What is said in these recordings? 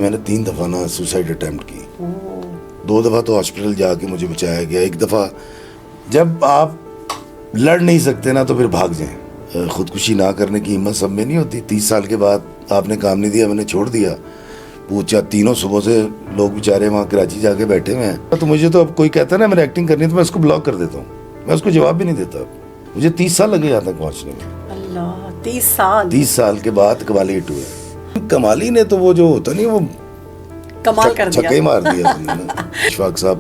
میں نے 3 دفعہ نا سوسائڈ اٹیمپٹ کی. 2 دفعہ تو ہاسپٹل جا کے مجھے بچایا گیا. ایک دفعہ جب آپ لڑ نہیں سکتے نا تو پھر بھاگ جائیں. خودکشی نہ کرنے کی ہمت سب میں نہیں ہوتی. 30 سال کے بعد آپ نے کام نہیں دیا, میں نے چھوڑ دیا. پوچھا تینوں صبح سے لوگ بیچارے وہاں کراچی جا کے بیٹھے ہوئے ہیں. تو مجھے تو اب کوئی کہتا ہے نا میں نے ایکٹنگ کرنی ہے تو میں اس کو بلاک کر دیتا ہوں. میں اس کو جواب بھی نہیں دیتا. مجھے 30 سال لگے یہاں تک پہنچنے میں. اللہ 30 سال کے بعد کمالی ہٹ ہوئے. کمالی نے تو وہ جو ہوتا نہیں وہ کمال کر دیا, چھکے ہی مار دیا. اشفاق صاحب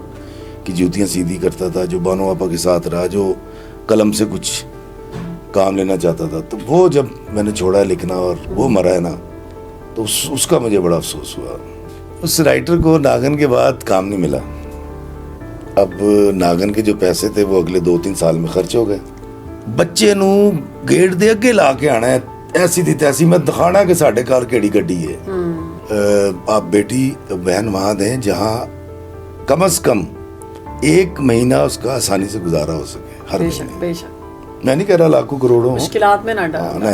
کی جوتیاں سیدھی کرتا تھا, جو بانو آپا کے ساتھ رہا, جو قلم سے کچھ کام لینا چاہتا تھا. تو وہ جب میں نے چھوڑا ہے لکھنا اور وہ مرا ہے نا تو اس کا مجھے بڑا افسوس ہوا. اس رائٹر کو ناگن کے بعد کام نہیں ملا. اب ناگن کے جو پیسے تھے وہ اگلے 2-3 سال میں خرچ ہو گئے. بچے نو گیٹ دے اگے لا کے آنا ہے ایسی تھی تیسی میں دکھانا کہ ساڈے گھر کیڑی گڈی ہے. آپ بیٹی بہن وہاں دیں جہاں کم از کم 1 مہینہ اس کا آسانی سے گزارا ہو سکے ہر مہینے. میں نہیں کہہ رہا لاکھوں کروڑوں مشکلات میں نہ ڈالنا.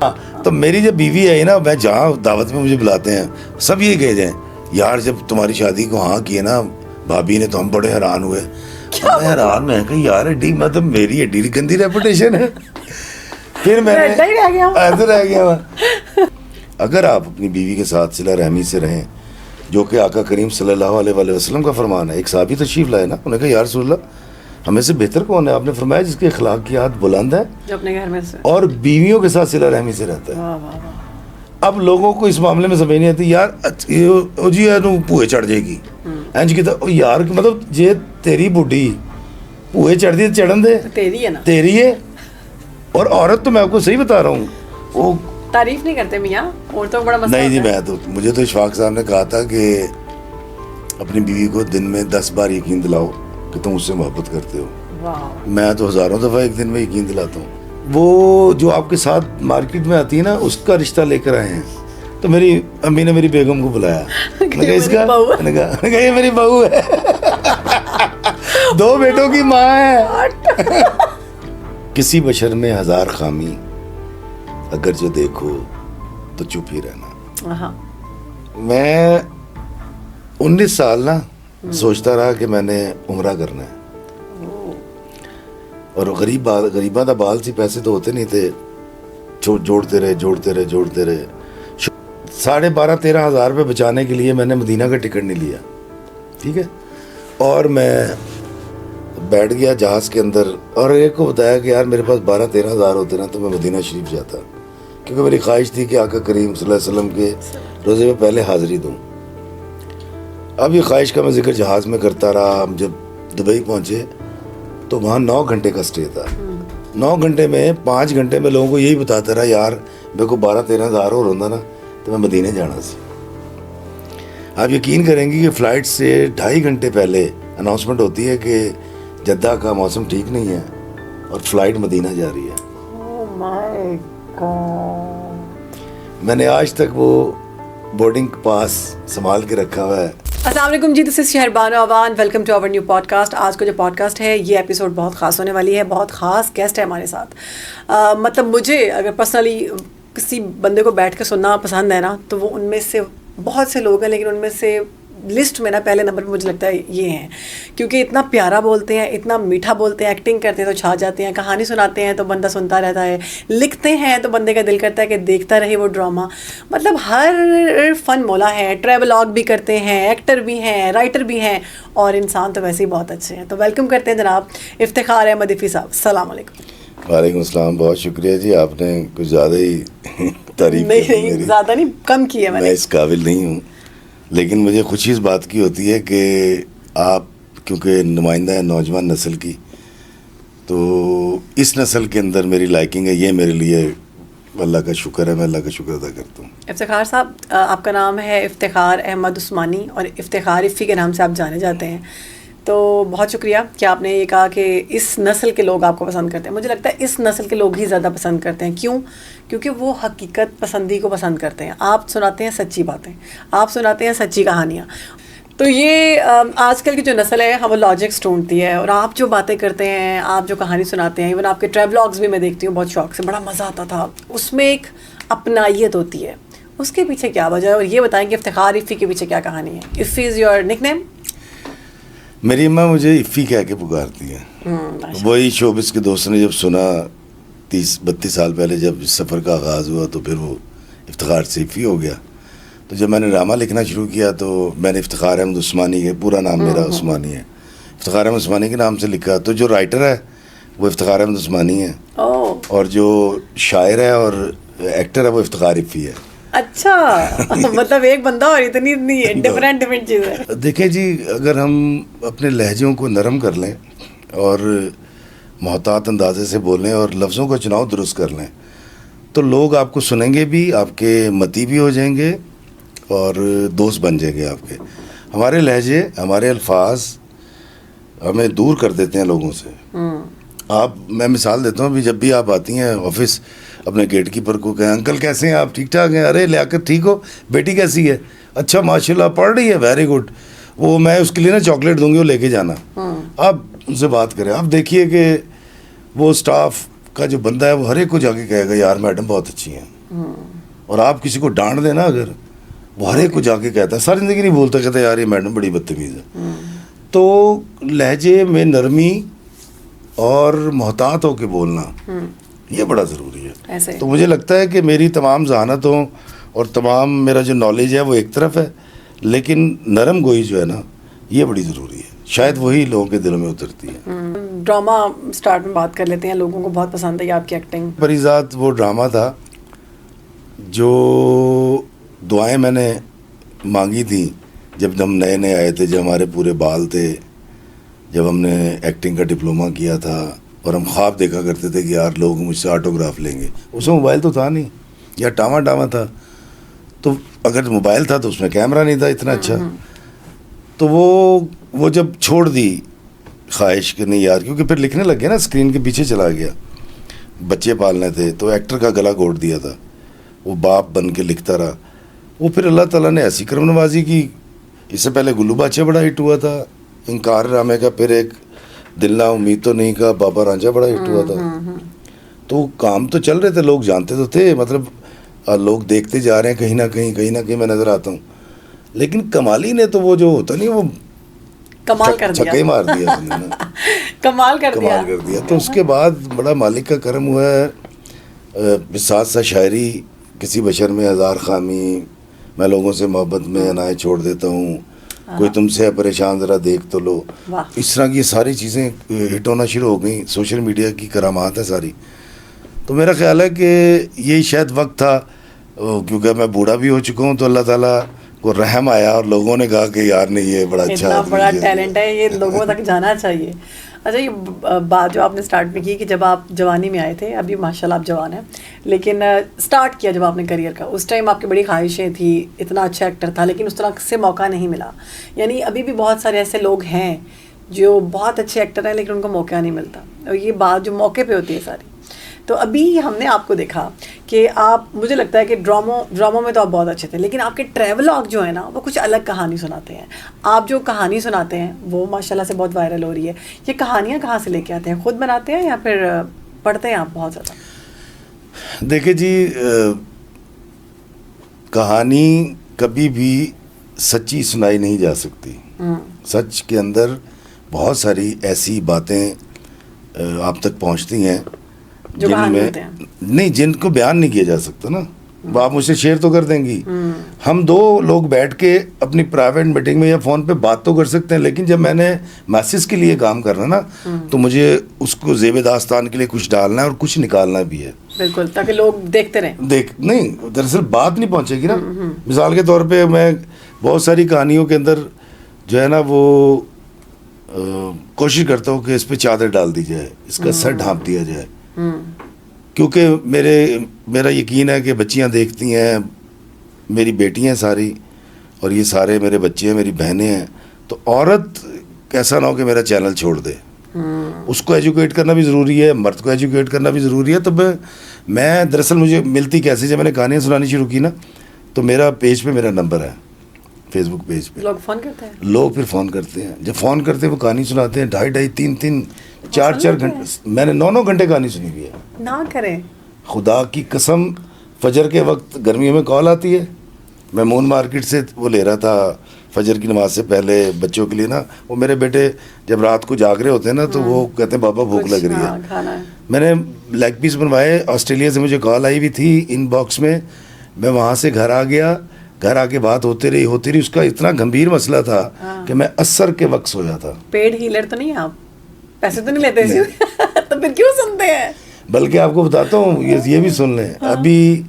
نا تو میری جب بیوی آئی نا, میں جہاں دعوت میں مجھے بلاتے ہیں سب یہ کہہ جائیں یار جب تمہاری شادی کو ہاں کیے نا بھابی نے تو ہم بڑے حیران ہوئے. میں حیران میں کہ یار ایڈی مطلب میری ایڈی گندی ریپوٹیشن ہے. پھر میں نے ایسے رہ گیا. اگر آپ اپنی بیوی کے ساتھ صلہ رحمی سے رہیں جو کہ آقا کریم صلی اللہ علیہ وآلہ وسلم کا فرمان ہے. ایک صحابی تشریف لائے نا, انہوں نے کہا یا رسول اللہ ہمیں سے بہتر کون ہے؟ آپ نے فرمایا جس کے اخلاقیات بلند ہے جو اپنے گھر میں سے اور بیویوں کے ساتھ صلہ رحمی سے رہتا ہے. اب لوگوں کو اس معاملے میں سمجھ نہیں آتی یار جی پوئے چڑھ جائے گی یار مطلب جے تیری بڈھی پوئے چڑھ دی چڑھن دے تیری ہے. اور عورت تو میں آپ کو صحیح بتا رہا ہوں وہ تعریف نہیں کرتے میاں عورتوں کو بڑا مسئلہ نہیں جی. میں تو مجھے تو اشفاق صاحب نے کہا تھا کہ اپنی بیوی کو دن میں 10 بار یقین دلاؤ کہ تم اس سے محبت کرتے ہو. میں تو ہزاروں دفعہ ایک دن میں یقین دلاتا ہوں. وہ جو آپ کے ساتھ مارکیٹ میں آتی ہے نا اس کا رشتہ لے کر آئے ہیں. تو میری امی نے میری بیگم کو بلایا, اس کا یہ میری بہو ہے 2 بیٹوں کی ماں ہے. کسی بشر میں 1000 خامی اگر جو دیکھو تو چپ ہی رہنا. میں 19 سال نا سوچتا رہا کہ میں نے عمرہ کرنا ہے. اور غریباں دا بال سی, پیسے تو ہوتے نہیں تھے. جوڑتے رہے 12,500-13 ہزار روپے بچانے کے لیے میں نے مدینہ کا ٹکٹ نہیں لیا. ٹھیک ہے. اور میں بیٹھ گیا جہاز کے اندر اور ایک کو بتایا کہ یار میرے پاس 12-13 ہزار ہوتے نا تو میں مدینہ شریف جاتا, کیونکہ میری خواہش تھی کہ آقا کریم صلی اللہ علیہ وسلم کے روزے میں پہلے حاضری دوں. اب یہ خواہش کا میں ذکر جہاز میں کرتا رہا. ہم جب دبئی پہنچے تو وہاں 9 گھنٹے کا اسٹے تھا. 9 گھنٹے میں 5 گھنٹے میں لوگوں کو یہی بتاتا رہا یار میرے کو 12-13 ہزار اور ہوتا نا تو میں مدینے جانا سی. آپ یقین کریں گے کہ فلائٹ سے 2.5 گھنٹے پہلے اناؤنسمنٹ ہوتی ہے کہ جدہ کا موسم ٹھیک نہیں ہے اور فلائٹ مدینہ جا رہی ہے. میں نے آج تک وہ بورڈنگ پاس سنبھال کے رکھا ہوا ہے. السلام علیکم جی, this is Shahrbano Awan. Welcome to our new podcast. آج کا جو پوڈ کاسٹ ہے یہ ایپیسوڈ بہت خاص ہونے والی ہے. بہت خاص گیسٹ ہے ہمارے ساتھ. مطلب مجھے اگر پرسنلی کسی بندے کو بیٹھ کے سننا پسند ہے نا تو وہ ان میں سے بہت سے لوگ ہیں, لیکن ان میں سے لسٹ میں نا پہلے نمبر پہ مجھے لگتا ہے یہ ہیں, کیونکہ اتنا پیارا بولتے ہیں, اتنا میٹھا بولتے ہیں, ایکٹنگ کرتے ہیں تو چھا جاتے ہیں, کہانی سناتے ہیں تو بندہ سنتا رہتا ہے, لکھتے ہیں تو بندے کا دل کرتا ہے کہ دیکھتا رہے وہ ڈرامہ. مطلب ہر فن مولا ہے. ٹریولاگ بھی کرتے ہیں, ایکٹر بھی ہیں, رائٹر بھی ہیں اور انسان تو ویسے ہی بہت اچھے ہیں. تو ویلکم کرتے ہیں جناب افتخار احمد افی صاحب. السلام علیکم. وعلیکم السلام. بہت شکریہ جی, آپ نے کچھ زیادہ ہی تعریف نہیں زیادہ نہیں کم کی ہے. میں اس قابل نہیں ہوں, لیکن مجھے خوشی اس بات کی ہوتی ہے کہ آپ کیونکہ نمائندہ ہیں نوجوان نسل کی, تو اس نسل کے اندر میری لائکنگ ہے. یہ میرے لیے اللہ کا شکر ہے, میں اللہ کا شکر ادا کرتا ہوں. افتخار صاحب, آپ کا نام ہے افتخار احمد عثمانی اور افتخار افی کے نام سے آپ جانے جاتے ہیں. تو بہت شکریہ کہ آپ نے یہ کہا کہ اس نسل کے لوگ آپ کو پسند کرتے ہیں. مجھے لگتا ہے اس نسل کے لوگ ہی زیادہ پسند کرتے ہیں. کیوں؟ کیونکہ وہ حقیقت پسندی کو پسند کرتے ہیں. آپ سناتے ہیں سچی باتیں, آپ سناتے ہیں سچی کہانیاں. تو یہ آج کل کی جو نسل ہے وہ لاجکس ڈھونڈتی ہے, اور آپ جو باتیں کرتے ہیں, آپ جو کہانی سناتے ہیں, ایون آپ کے ٹریولاگس بھی میں دیکھتی ہوں بہت شوق سے, بڑا مزہ آتا تھا. اس میں ایک اپنائیت ہوتی ہے, اس کے پیچھے کیا وجہ ہے؟ اور یہ بتائیں کہ افتخار افی کے پیچھے کیا کہانی ہے؟ افی از یور نک نیم؟ میری اماں مجھے افی کہہ کے پکارتی ہیں. وہی شوبز کے دوست نے جب سنا 30-32 سال پہلے جب اس سفر کا آغاز ہوا تو پھر وہ افتخار سے افی ہو گیا. تو جب میں نے ڈرامہ لکھنا شروع کیا تو میں نے افتخار احمد عثمانی کے پورا نام میرا عثمانی ہے, افتخار احمد عثمانی کے نام سے لکھا. تو جو رائٹر ہے وہ افتخار احمد عثمانی ہے, اور جو شاعر ہے اور ایکٹر ہے وہ افتخار افی ہے. اچھا, مطلب ایک بندہ اور اتنی ڈفرینٹ چیزیں. دیکھیں جی, اگر ہم اپنے لہجوں کو نرم کر لیں اور محتاط اندازے سے بولیں اور لفظوں کا چناؤ درست کر لیں تو لوگ آپ کو سنیں گے بھی, آپ کے متی بھی ہو جائیں گے اور دوست بن جائیں گے آپ کے. ہمارے لہجے, ہمارے الفاظ ہمیں دور کر دیتے ہیں لوگوں سے. میں مثال دیتا ہوں, ابھی جب بھی آپ آتی ہیں آفس, اپنے گیٹ کیپر کو کہیں انکل کیسے ہیں آپ, ٹھیک ٹھاک ہیں, ارے لیاقت ٹھیک ہو, بیٹی کیسی ہے, اچھا ماشاء اللہ پڑھ رہی ہے, ویری گڈ, وہ میں اس کے لیے نا چاکلیٹ دوں گی, وہ لے کے جانا. آپ ان سے بات کریں, آپ دیکھیے کہ وہ اسٹاف کا جو بندہ ہے وہ ہر ایک کو جا کے کہے گا یار میڈم بہت اچھی ہیں. اور آپ کسی کو ڈانٹ دیں نا اگر, وہ ہر ایک کو جا کے کہتا ہے, ساری زندگی نہیں بولتا, کہتا ہے یار یہ میڈم بڑی بدتمیز ہے. تو لہجے میں نرمی اور محتاط ہو کے بولنا یہ بڑا ضروری ہے. تو مجھے لگتا ہے کہ میری تمام ذہانتوں اور تمام میرا جو نالج ہے وہ ایک طرف ہے, لیکن نرم گوئی جو ہے نا یہ بڑی ضروری ہے, شاید وہی لوگوں کے دلوں میں اترتی ہے. ڈرامہ سٹارٹ میں بات کر لیتے ہیں, لوگوں کو بہت پسند ہے آپ کی ایکٹنگ. پریزاد وہ ڈرامہ تھا جو دعائیں میں نے مانگی تھیں جب ہم نئے نئے آئے تھے, جب ہمارے پورے بال تھے, جب ہم نے ایکٹنگ کا ڈپلومہ کیا تھا اور ہم خواب دیکھا کرتے تھے کہ یار لوگ مجھ سے آٹوگراف لیں گے. اس میں موبائل تو تھا نہیں, یا ٹاما تھا, تو اگر موبائل تھا تو اس میں کیمرہ نہیں تھا اتنا اچھا. تو وہ جب چھوڑ دی خواہش کہ نہیں یار, کیونکہ پھر لکھنے لگ گیا نا, اسکرین کے پیچھے چلا گیا, بچے پالنے تھے, تو ایکٹر کا گلا گھونٹ دیا تھا, وہ باپ بن کے لکھتا رہا. وہ پھر اللہ تعالیٰ نے ایسی کرم نوازی کی. اس سے پہلے گلو باچا بڑا ہٹ ہوا تھا, انکار رامے کا, پھر ایک دل نہ امید تو نہیں کا بابا رانجھا بڑا ہٹ ہوا تھا. تو کام تو چل رہے تھے, لوگ جانتے تو تھے, مطلب لوگ دیکھتے جا رہے ہیں, کہیں نہ کہیں میں نظر آتا ہوں. لیکن کمالی نے تو وہ جو ہوتا نہیں, وہ کمال کر دیا, چھکے مار دیا کمال کر دیا. تو اس کے بعد بڑا مالک کا کرم ہوا ہے. ساتھ شاعری کسی بشر میں ہزار خامی, میں لوگوں سے محبت میں انائے چھوڑ دیتا ہوں, کوئی تم سے ہے پریشان ذرا دیکھ تو لو. اس طرح کی ساری چیزیں ہٹ ہونا شروع ہو گئیں, سوشل میڈیا کی کرامات ہے ساری. تو میرا خیال ہے کہ یہی شاید وقت تھا, کیونکہ میں بوڑھا بھی ہو چکا ہوں, تو اللہ تعالیٰ کو رحم آیا اور لوگوں نے کہا کہ یار نہیں یہ بڑا اچھا, اتنا بڑا ٹیلنٹ ہے, یہ لوگوں تک جانا چاہیے. اچھا, یہ بات جو آپ نے اسٹارٹ میں کی کہ جب آپ جوانی میں آئے تھے, ابھی ماشاء اللہ آپ جوان ہیں, لیکن اسٹارٹ کیا جب آپ نے کریئر کا, اس ٹائم آپ کی بڑی خواہشیں تھیں, اتنا اچھا ایکٹر تھا, لیکن اس طرح سے موقع نہیں ملا. یعنی ابھی بھی بہت سارے ایسے لوگ ہیں جو بہت اچھے ایکٹر ہیں لیکن ان کو موقع نہیں ملتا, اور یہ بات جو موقع پہ ہوتی ہے ساری. تو ابھی ہم نے آپ کو دیکھا کہ آپ, مجھے لگتا ہے کہ ڈراموں میں تو آپ بہت اچھے تھے, لیکن آپ کے ٹریولاگ جو ہے نا وہ کچھ الگ کہانی سناتے ہیں. آپ جو کہانی سناتے ہیں وہ ماشاءاللہ سے بہت وائرل ہو رہی ہے. یہ کہانیاں کہاں سے لے کے آتے ہیں, خود بناتے ہیں یا پھر پڑھتے ہیں آپ بہت زیادہ؟ دیکھیں جی, کہانی کبھی بھی سچی سنائی نہیں جا سکتی. سچ کے اندر بہت ساری ایسی باتیں آپ تک پہنچتی ہیں جن کو بیان نہیں کیا جا سکتا نا. آپ مجھ سے شیئر تو کر دیں گی, ہم دو لوگ بیٹھ کے اپنی پرائیویٹ میٹنگ میں یا فون پہ بات تو کر سکتے ہیں, لیکن جب میں نے میسج کے لیے کام کرنا نا تو مجھے اس کو زیب داستان کے لیے کچھ ڈالنا ہے اور کچھ نکالنا بھی ہے. بالکل, تاکہ لوگ دیکھتے رہیں. نہیں, دراصل بات نہیں پہنچے گی نا. مثال کے طور پہ میں بہت ساری کہانیوں کے اندر جو ہے نا وہ کوشش کرتا ہوں کہ اس پہ چادر ڈال دی جائے, اس کا سر ڈھانپ دیا جائے, کیونکہ میرا یقین ہے کہ بچیاں دیکھتی ہیں, میری بیٹی ہیں ساری, اور یہ سارے میرے بچے ہیں, میری بہنیں ہیں. تو عورت ایسا نہ ہو کہ میرا چینل چھوڑ دے. اس کو ایجوکیٹ کرنا بھی ضروری ہے, مرد کو ایجوکیٹ کرنا بھی ضروری ہے. تو میں دراصل مجھے ملتی کیسے, جب میں نے کہانیاں سنانی شروع کی نا تو میرا پیج پہ میرا نمبر ہے, فیس بک پیج پہ. لوگ فون کرتے ہیں, لوگ پھر فون کرتے ہیں. جب فون کرتے ہیں وہ کہانی سناتے ہیں, 2.5 3 4 گھنٹے. میں نے 9 گھنٹے کہانی سنی ہوئی ہے. نہ کریں, خدا کی قسم فجر کے وقت گرمیوں میں کال آتی ہے. میں مون مارکیٹ سے وہ لے رہا تھا فجر کی نماز سے پہلے بچوں کے لیے نا. وہ میرے بیٹے جب رات کو جاگ رہے ہوتے ہیں نا تو وہ کہتے ہیں بابا بھوک لگ رہی ہے. میں نے لیگ پیس بنوائے. آسٹریلیا سے مجھے کال آئی ہوئی تھی ان باکس میں. میں وہاں سے گھر آ گیا. گھر آ کے بات ہوتی رہی. اس کا اتنا گمبھیر مسئلہ تھا کہ میں عصر کے وقت سویا تھا. پیڈ ہیلر تو نہیں ہیں آپ, پیسے تو نہیں لیتے تو پھر کیوں سنتے ہیں؟ بلکہ آپ کو بتاتا ہوں یہ بھی سن لیں. ابھی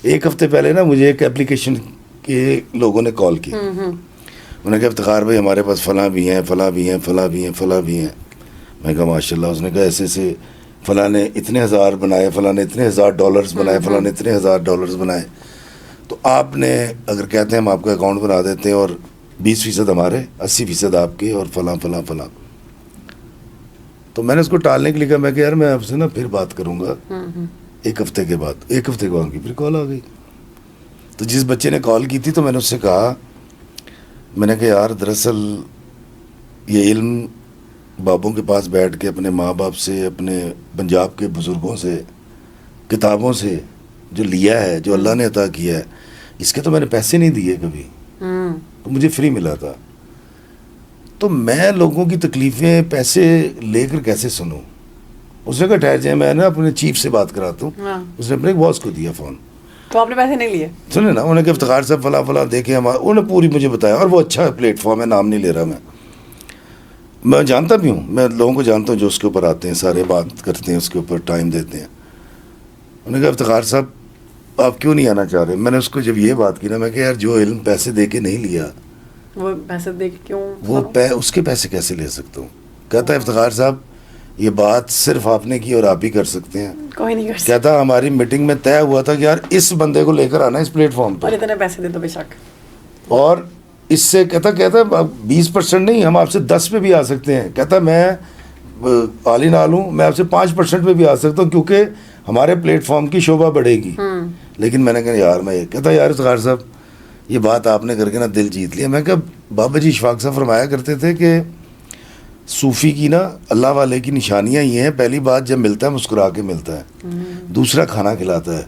ایک ہفتے پہلے نا مجھے ایک اپلیکیشن کے لوگوں نے کال کی. انہوں نے کہا افتخار بھائی ہمارے پاس فلاں بھی ہیں, فلاں بھی ہیں, فلاں بھی ہیں, فلاں بھی ہیں. میں کہا ماشاء اللہ. اس نے کہا ایسے سے فلاں نے اتنے ہزار بنائے, فلاں نے اتنے $1,000 بنائے, فلاں نے اتنے $1,000 بنائے. تو آپ نے اگر کہتے ہیں ہم آپ کا اکاؤنٹ بنا دیتے ہیں اور 20% ہمارے, 80% آپ کے, اور فلاں فلاں فلاں. تو میں نے اس کو ٹالنے کے لیے کہا, میں کہ یار میں آپ سے نا پھر بات کروں گا ایک ہفتے کے بعد. ایک ہفتے کے بعد کی پھر کال آ گئی. تو جس بچے نے کال کی تھی تو میں نے اس سے کہا, میں نے کہا یار دراصل یہ علم بابوں کے پاس بیٹھ کے اپنے ماں باپ سے, اپنے پنجاب کے بزرگوں سے, کتابوں سے جو لیا ہے, جو اللہ نے عطا کیا ہے, اس کے تو میں نے پیسے نہیں دیے کبھی. تو مجھے فری ملا تھا. تو میں لوگوں کی تکلیفیں پیسے لے کر کیسے سنوں؟ اس نے کہا ٹھہر جائیں, میں نا اپنے چیف سے بات کراتا ہوں. اس نے اپنے ایک باس کو دیا فون. تو آپ نے پیسے نہیں لیے؟ سنیں نا, انہوں نے کہا افتخار صاحب فلاں فلاں دیکھیں ہمارا. انہوں نے پوری مجھے بتایا, اور وہ اچھا پلیٹ فارم ہے, نام نہیں لے رہا میں جانتا بھی ہوں, میں لوگوں کو جانتا ہوں جو اس کے اوپر آتے ہیں, سارے بات کرتے ہیں, اس کے اوپر ٹائم دیتے ہیں. انہوں نے کہا افتخار صاحب آپ کیوں نہیں آنا چاہ رہے؟ میں نے اس کو جب یہ بات کی نا, میں کہا یار جو علم پیسے دے کے نہیں لیا, وہ پیسے دے کے کیوں وہ اس کے پیسے کیسے لے سکتا ہوں؟ کہتا ہے افتخار صاحب یہ بات صرف آپ نے کی اور آپ ہی کر سکتے ہیں. کوئی نہیں کر سکتا. کہتا ہماری میٹنگ میں طے ہوا تھا کہ یار اس بندے کو لے کر آنا اس پلیٹ فارم پہ, اور اتنے پیسے دے دو بے شک. اور اس سے کہتا 20% نہیں, ہم آپ سے 10 پہ بھی آ سکتے ہیں. کہتا میں عالی نال ہوں, میں آپ سے 5% پہ بھی آ سکتا ہوں کیونکہ ہمارے پلیٹ فارم کی شعبہ بڑھے گی. لیکن میں نے کہا یار میں, کہتا یار افتخار صاحب یہ بات آپ نے کر کے نا دل جیت لیا. میں کہا بابا جی اشفاق صاحب فرمایا کرتے تھے کہ صوفی کی نا اللہ والے کی نشانیاں یہ ہیں, پہلی بات جب ملتا ہے مسکرا کے ملتا ہے, دوسرا کھانا کھلاتا ہے,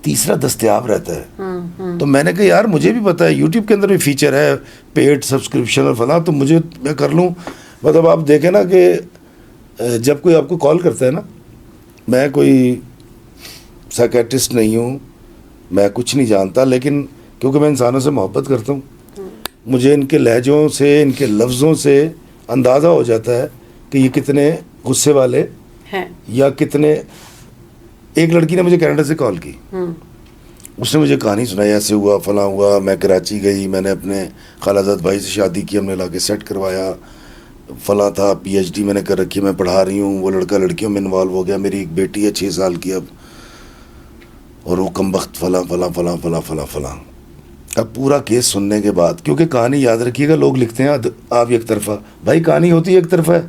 تیسرا دستیاب رہتا ہے. تو میں نے کہا یار مجھے بھی پتا ہے یوٹیوب کے اندر بھی فیچر ہے پیڈ سبسکرپشن اور فلاں, تو مجھے میں کر لوں. مطلب آپ دیکھیں نا کہ جب کوئی آپ کو کال کرتا ہے نا, میں کوئی سائیکیٹرسٹ نہیں ہوں, میں کچھ نہیں جانتا, لیکن کیونکہ میں انسانوں سے محبت کرتا ہوں, مجھے ان کے لہجوں سے, ان کے لفظوں سے اندازہ ہو جاتا ہے کہ یہ کتنے غصے والے ہیں یا کتنے. ایک لڑکی نے مجھے کینیڈا سے کال کی, اس نے مجھے کہانی سنائی, ایسے ہوا فلاں ہوا, میں کراچی گئی, میں نے اپنے خالہ زاد بھائی سے شادی کی, ہم نے لا کے سیٹ کروایا, فلاں تھا, PhD میں نے کر رکھی, میں پڑھا رہی ہوں, وہ لڑکا لڑکیوں میں انوالو ہو گیا, میری ایک بیٹی ہے 6 سال کی اب, اور وہ کم وقت فلاں فلاں فلاں فلاں فلاں فلاں. اب پورا کیس سننے کے بعد, کیونکہ کہانی یاد رکھیے گا لوگ لکھتے ہیں آپ ایک طرفہ, بھائی کہانی ہوتی ہے ایک طرفہ ہے,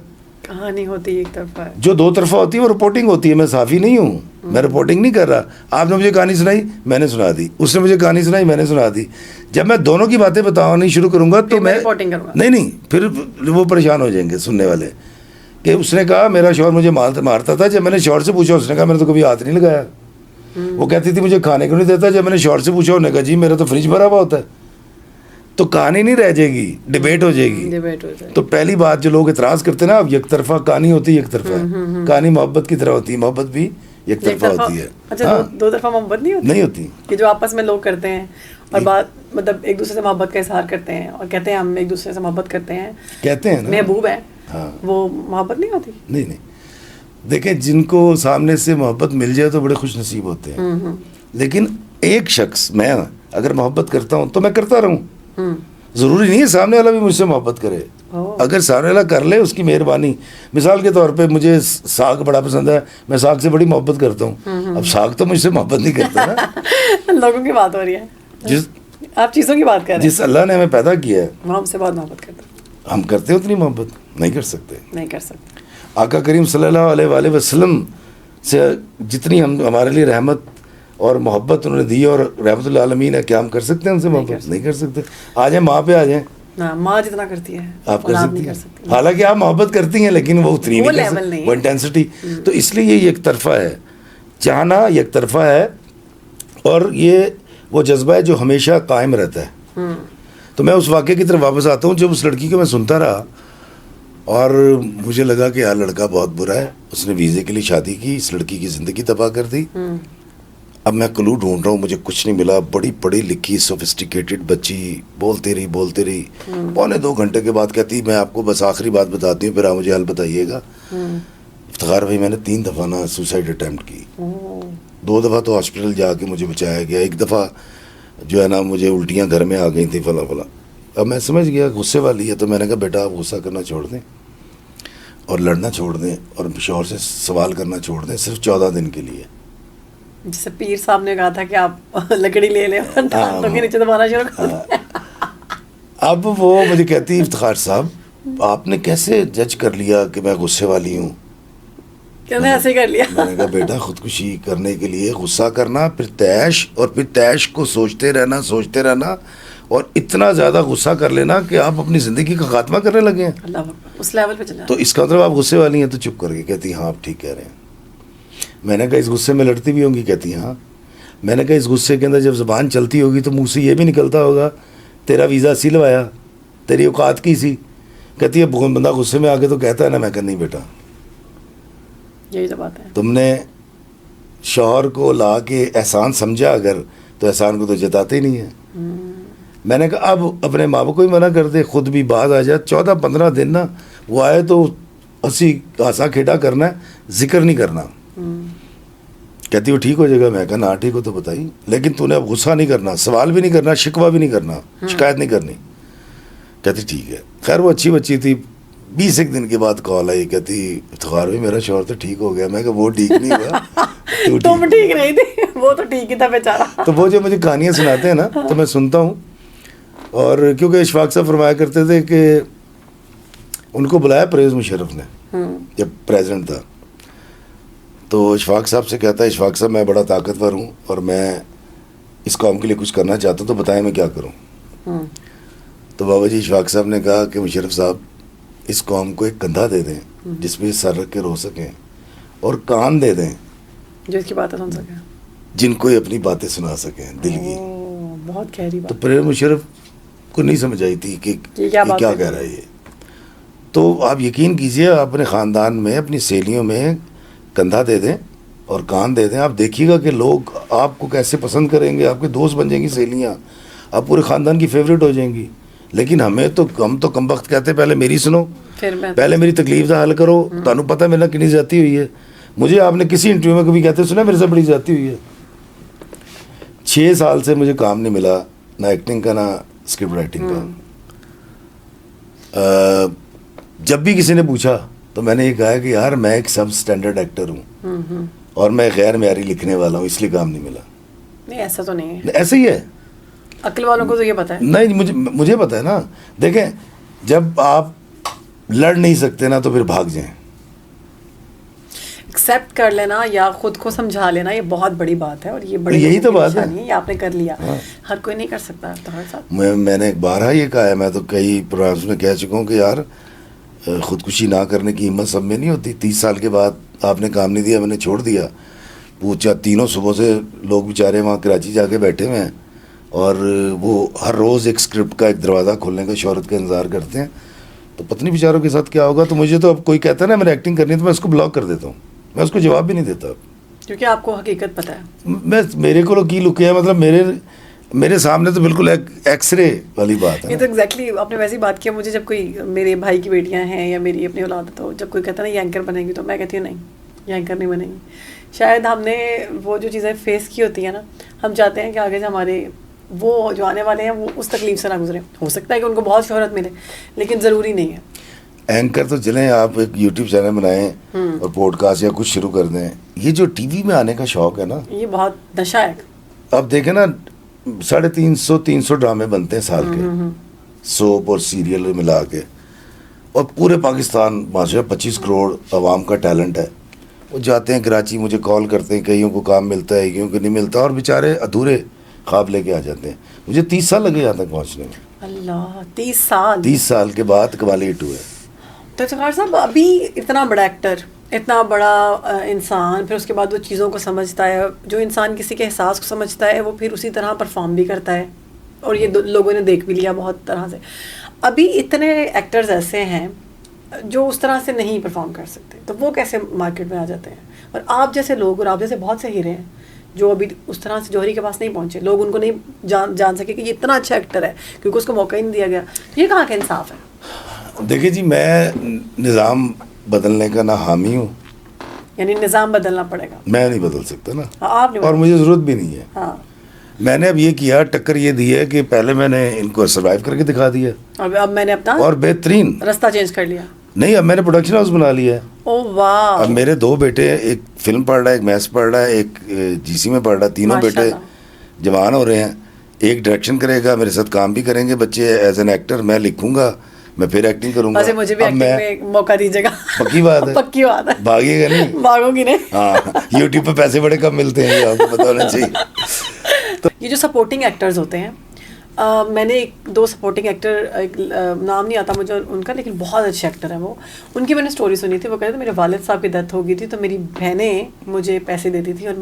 کہانی ہوتی ہے ایک طرفہ ہے, جو 2 طرفہ ہوتی ہے وہ رپورٹنگ ہوتی ہے. میں صحافی نہیں ہوں, میں رپورٹنگ نہیں کر رہا. آپ نے مجھے کہانی سنائی, میں نے سنا دی, اس نے مجھے کہانی سنائی, میں نے سنا دی. جب میں دونوں کی باتیں بتانا شروع کروں گا تو میں رپورٹنگ کروں گا. نہیں پھر وہ پریشان ہو جائیں گے سننے والے کہ اس نے کہا میرا شوہر مجھے مارتا تھا. جب میں نے شوہر سے پوچھا, اس نے کہا میں نے تو کبھی ہاتھ نہیں لگایا. وہ کہتی تھی مجھے کھانے کو نہیں دیتا. جب میں نے شوہر سے پوچھا, انہوں نے کہا جی میرا تو فریج بھرا ہوا ہوتا ہے. تو کہانی نہیں رہ جائے گی, ڈبیٹ ہو جائے گی. تو پہلی بات جو لوگ اعتراض کرتے ہیں نا, اب یک طرفہ کہانی ہوتی ہے, ایک طرفہ ہے کہانی, محبت کی طرح ہوتی ہے, محبت بھی یک طرفہ ہوتی ہے. اچھا, 2 طرفہ محبت نہیں ہوتی کہ جو آپس میں لوگ کرتے ہیں اور بات مطلب ایک دوسرے سے محبت کا اظہار کرتے ہیں اور کہتے ہیں ہم ایک دوسرے سے محبت کرتے ہیں, کہتے ہیں محبوب ہیں, ہاں, وہ محبت نہیں ہوتی. نہیں. دیکھیں جن کو سامنے سے محبت مل جائے تو بڑے خوش نصیب ہوتے ہیں. لیکن ایک شخص, میں اگر محبت کرتا ہوں تو میں کرتا رہوں, ضروری نہیں ہے سامنے والا بھی مجھ سے محبت کرے. اگر سامنے والا کر لے, اس کی مہربانی. مثال کے طور پہ مجھے ساگ بڑا پسند ہے, میں ساگ سے بڑی محبت کرتا ہوں. اب ساگ تو مجھ سے محبت نہیں کرتا نا. لوگوں کی بات ہو رہی ہے, آپ چیزوں کی بات کر رہے ہیں. جس اللہ نے ہمیں پیدا کیا ہے وہ ہم سے بہت محبت کرتا ہے. ہم کرتے ہیں اتنی محبت نہیں کر سکتے. آقا کریم صلی اللہ علیہ وآلہ وسلم سے جتنی ہمارے لیے رحمت اور محبت انہوں نے دی اور رحمت اللہ عالمین ہے, کیا ہم کر سکتے ہیں ان سے محبت؟ نہیں کر سکتے. آ جائیں ماں پہ, آ جائیں, ماں جتنا کرتی ہے آپ کر سکتی ہیں. حالانکہ آپ محبت کرتی ہیں لیکن وہ اتنی نہیں, وہ انٹینسٹی. تو اس لیے یہ یک طرفہ ہے, چاہنا یک طرفہ ہے, اور یہ وہ جذبہ ہے جو ہمیشہ قائم رہتا ہے. تو میں اس واقعے کی طرف واپس آتا ہوں جب اس لڑکی کو میں سنتا رہا اور مجھے لگا کہ یار لڑکا بہت برا ہے, اس نے ویزے کے لیے شادی کی, اس لڑکی کی زندگی تباہ کر دی. اب میں کلو ڈھونڈ رہا ہوں, مجھے کچھ نہیں ملا. بڑی پڑھی لکھی سوفسٹیکیٹڈ بچی بولتے رہی. 2 گھنٹے کے بعد کہتی میں آپ کو بس آخری بات بتاتی ہوں, پھر آپ مجھے حل بتائیے گا. افتخار بھائی میں نے 3 دفعہ نا سوسائڈ اٹیمپٹ کی. 2 دفعہ تو ہاسپٹل جا کے مجھے بچایا گیا, 1 دفعہ جو ہے نا مجھے الٹیاں گھر میں آ گئی تھیں فلاں. اب میں سمجھ گیا غصے والی ہے, تو میں نے کہا بیٹا آپ غصہ کرنا چھوڑ دیں اور لڑنا چھوڑ دیں اور شوہر سے سوال کرنا چھوڑ دیں, صرف 14 دن کے لیے. جیسے پیر صاحب نے کہا تھا کہ آپ لکڑی لے لیں اور دانتوں کے نیچے دبانا شروع کر دیں. اب وہ مجھے کہتی افتخار صاحب آپ نے کیسے جج کر لیا کہ میں غصے والی ہوں؟ کہ میں ایسے کر لیا. میں نے کہا بیٹا خودکشی کرنے کے لیے غصہ کرنا, پھر تیش, اور پھر تیش کو سوچتے رہنا اور اتنا زیادہ غصہ کر لینا کہ آپ اپنی زندگی کا خاتمہ کرنے لگے ہیں. اللہ اکبر, اس لیول پہ چلا. تو اس کا مطلب آپ غصے والی ہیں. تو چپ کر کے کہتی ہاں آپ ٹھیک کہہ رہے ہیں. میں نے کہا اس غصے میں لڑتی بھی ہوں گی؟ کہتی ہاں. میں نے کہا اس غصے کے اندر جب زبان چلتی ہوگی تو منہ سے یہ بھی نکلتا ہوگا تیرا ویزا سلوایا, تیری اوقات کی سی. کہتی ہے بندہ غصے میں آ کے تو کہتا ہے نا. میں کہا نہیں بیٹا, یہی تو بات ہے. تم نے شوہر کو لا کے احسان سمجھا اگر, تو احسان کو تو جتاتے ہی نہیں ہیں. میں نے کہا اب اپنے ماں باپ کو ہی منع کر دے, خود بھی باز آ جائے. 14-15 دن نا وہ آئے تو ہنسا کھیڈا کرنا ہے, ذکر نہیں کرنا. کہتی وہ ٹھیک ہو جائے گا. میں کہا نہ ٹھیک ہو تو بتائی, لیکن تو نے اب غصہ نہیں کرنا, سوال بھی نہیں کرنا, شکوہ بھی نہیں کرنا, شکایت نہیں کرنی. کہتی ٹھیک ہے. خیر وہ اچھی بچی تھی. 20 دن کے بعد کال آئی, کہتی افتخار بھائی میرا شوہر تو ٹھیک ہو گیا. میں کہا وہ ٹھیک نہیں ہوا, تم ٹھیک نہیں تھی, وہ تو ٹھیک ہی تھا بیچارہ. تو وہ جو مجھے کہانیاں سناتے ہیں نا تو میں سنتا ہوں. اور کیونکہ اشفاق صاحب فرمایا کرتے تھے کہ ان کو بلایا پرویز مشرف نے جب پریزیڈنٹ تھا, تو اشفاق صاحب سے کہتا ہے اشفاق صاحب میں بڑا طاقتور ہوں اور میں اس قوم کے لیے کچھ کرنا چاہتا ہوں, تو بتائیں میں کیا کروں. تو بابا جی اشفاق صاحب نے کہا کہ مشرف صاحب اس قوم کو ایک کندھا دے دیں جس پہ سر رکھ کے رو سکیں, اور کان دے دیں جو اس کی باتیں سن سکیں, جن کو یہ اپنی باتیں سنا سکیں دل کی. بہت گہری بات. تو پرویز مشرف کو نہیں سمجھ آئی تھی کہ کیا کہہ رہا ہے یہ. تو آپ یقین کیجئے آپ اپنے خاندان میں اپنی سہیلیوں میں کندھا دے دیں اور کان دے دیں, آپ دیکھیے گا کہ لوگ آپ کو کیسے پسند کریں گے. آپ کے دوست بن جائیں گی سہیلیاں, آپ پورے خاندان کی فیوریٹ ہو جائیں گی. لیکن ہم تو کم وقت کہتے ہیں پہلے میری سنو, پہلے میری تکلیف کا حل کرو. تمہیں پتہ میرے نال کتنی زیادتی ہوئی ہے. مجھے آپ نے کسی انٹرویو میں کبھی کہتے سنا میرے سے بڑی زیادتی ہوئی ہے. 6 سال سے مجھے کام نہیں ملا, نہ ایکٹنگ کا نہ اسکرپٹ رائٹنگ کا. جب بھی کسی نے پوچھا تو میں نے یہ کہا کہ یار میں ایک سب اسٹینڈرڈ ایکٹر ہوں اور میں غیر معیاری لکھنے والا ہوں, اس لیے کام نہیں ملا. نہیں ایسا تو نہیں ہے, ایسے ہی ہے. عقل والوں کو تو یہ پتہ ہے. نہیں مجھے پتہ ہے نا. دیکھیں جب آپ لڑ نہیں سکتے نا تو پھر بھاگ جائیں. ایکسیپٹ کر لینا یا خود کو سمجھا لینا یہ بہت بڑی بات ہے, اور یہ بڑی یہی تو بات ہے. یہ آپ نے کر لیا, ہر کوئی نہیں کر سکتا. میں نے ایک بارہا یہ کہا ہے, میں تو کئی پروگرامس میں کہہ چکا ہوں کہ یار خودکشی نہ کرنے کی ہمت سب میں نہیں ہوتی. 30 سال کے بعد آپ نے کام نہیں دیا, میں نے چھوڑ دیا. پوچھا 3 صبح سے لوگ بیچارے وہاں کراچی جا کے بیٹھے ہوئے ہیں اور وہ ہر روز ایک اسکرپٹ کا ایک دروازہ کھولنے کا شہرت کا انتظار کرتے ہیں. تو پتہ نہیں بیچاروں کے ساتھ کیا ہوگا. تو مجھے تو اب کوئی کہتا ہے نا میں نے ایکٹنگ کرنی ہے تو میں اس کو بلاک کر دیتا ہوں, میں اس کو جواب بھی نہیں دیتا کیونکہ آپ کو حقیقت پتہ ہے. میرے کو کی لکے ہے, مطلب میرے سامنے تو بالکل ایکس رے والی بات ہے. یہ تو ایگزیکٹلی آپ نے ویسی بات کیا. مجھے جب کوئی میرے بھائی کی بیٹیاں ہیں یا میری اپنی اولاد تو جب کوئی کہتا ہے نا یہ اینکر بنے گی, تو میں کہتی ہوں نہیں یہ اینکر نہیں بنے گی. شاید ہم نے وہ جو چیزیں فیس کی ہوتی ہیں نا, ہم چاہتے ہیں کہ آگے سے ہمارے وہ جو آنے والے ہیں وہ اس تکلیف سے نہ گزریں. ہو سکتا ہے کہ ان کو بہت شہرت ملے, لیکن ضروری نہیں ہے. اینکر تو چلیں آپ ایک یوٹیوب چینل بنائیں اور پوڈ کاسٹ یا کچھ شروع کر دیں. یہ جو ٹی وی میں آنے کا شوق ہے نا, یہ بہت نشہ ہے. اب دیکھیں نا 350 ڈرامے بنتے ہیں سال کے, سوپ اور سیریل ملا کے, اور پورے پاکستان ماشاء 25 کروڑ عوام کا ٹیلنٹ ہے. وہ جاتے ہیں کراچی, مجھے کال کرتے ہیں, کئیوں کو کام ملتا ہے کئیوں کو نہیں ملتا, اور بیچارے ادھورے خواب لے کے آ جاتے ہیں. مجھے 30 سال لگے یہاں تک پہنچنے میں. اللہ 30 سال 30 سال کے بعد کمالی ہٹ ہوئے. تو افتخار صاحب ابھی اتنا بڑا ایکٹر اتنا بڑا انسان، پھر اس کے بعد وہ چیزوں کو سمجھتا ہے، جو انسان کسی کے احساس کو سمجھتا ہے وہ پھر اسی طرح پرفارم بھی کرتا ہے، اور یہ لوگوں نے دیکھ بھی لیا بہت طرح سے. ابھی اتنے ایکٹرز ایسے ہیں جو اس طرح سے نہیں پرفارم کر سکتے، تو وہ کیسے مارکیٹ میں آ جاتے ہیں؟ اور آپ جیسے لوگ اور آپ جیسے بہت سے ہیرے ہیں جو ابھی اس طرح سے جوہری کے پاس نہیں پہنچے، لوگ ان کو نہیں جان سکے کہ یہ اتنا اچھا ایکٹر ہے کیونکہ اس کو موقع ہی نہیں دیا گیا. یہ کہاں کا انصاف ہے؟ دیکھیے جی، میں نظام بدلنے کا نہ حامی ہوں. یعنی نظام بدلنا پڑے گا. میں نہیں بدل سکتا نا، آپ نہیں، اور مجھے ضرورت بھی نہیں ہے. ہاں، میں نے اب یہ کیا، ٹکر یہ دی ہے کہ پہلے میں نے ان کو سروائیو کر کے دکھا دیا، اب میں نے اپنا اور بہترین راستہ چینج کر لیا. نہیں، اب میں نے پروڈکشن ہاؤس بنا لیا ہے. او واہ. اب میرے 2 بیٹے، ایک فلم پڑھ رہا ہے، ایک میتھس پڑھ رہا ہے، ایک جی سی میں پڑھ رہا ہے. تینوں بیٹے جوان ہو رہے ہیں. ایک ڈائریکشن کرے گا، میرے ساتھ کام بھی کریں گے بچے ایز این ایکٹر. میں لکھوں گا، میں پھر ایکٹنگ کروں گا. مجھے بھی ایکٹنگ میں موقع دیجیے گا. پکی بات ہے، پکی بات ہے. بھاگے گا نہیں، بھاگو گی نہیں. ہاں، یوٹیوب پہ پیسے بڑے کم ملتے ہیں، یہ آپ کو پتہ ہونا چاہیے. یہ جو سپورٹنگ ایکٹرز ہوتے ہیں، میں نے 2 سپورٹنگ ایکٹر، ایک نام نہیں آتا مجھے ان کا، لیکن بہت اچھے ایکٹر ہیں وہ. ان کی میں نے اسٹوری سنی تھی. وہ کہتے تھے میرے والد صاحب کی ڈیتھ ہو گئی تھی تو میری بہنیں مجھے پیسے دیتی تھیں، اور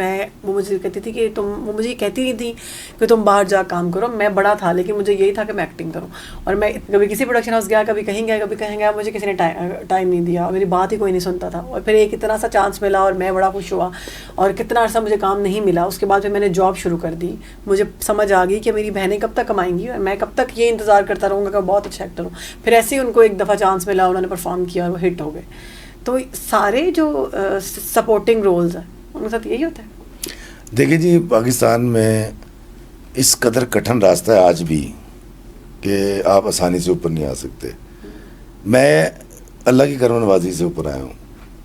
وہ مجھے کہتی تھی کہ وہ مجھے کہتی نہیں تھی کہ تم باہر جا کام کرو. میں بڑا تھا لیکن مجھے یہی تھا کہ میں ایکٹنگ کروں. اور میں کبھی کسی پروڈکشن ہاؤس گیا، کبھی کہیں گیا، کبھی کہیں گیا، مجھے کسی نے ٹائم نہیں دیا، میری بات ہی کوئی نہیں سنتا تھا. اور پھر ایک اتنا سا چانس ملا اور میں بڑا خوش ہوا، اور کتنا عرصہ مجھے کام نہیں ملا. اس کے بعد پھر میں نے جاب شروع کر دی. مجھے سمجھ آ گئی کہ میری بہنیں کب تک کمائیں گی اور میں کب تک یہ انتظار کرتا رہوں گا کہ بہت اچھا ایکٹر ہوں. پھر ایسے ہی ان کو ایک دفعہ چانس ملا، انہوں نے پرفارم کیا اور وہ ہٹ ہو گئے. تو سارے جو سپورٹنگ رولز ہیں ان کے ساتھ یہی ہوتا ہے. دیکھیے جی، پاکستان میں اس قدر کٹھن راستہ ہے آج بھی کہ آپ آسانی سے اوپر نہیں آ سکتے. میں اللہ کی کرم نوازی سے اوپر آیا ہوں.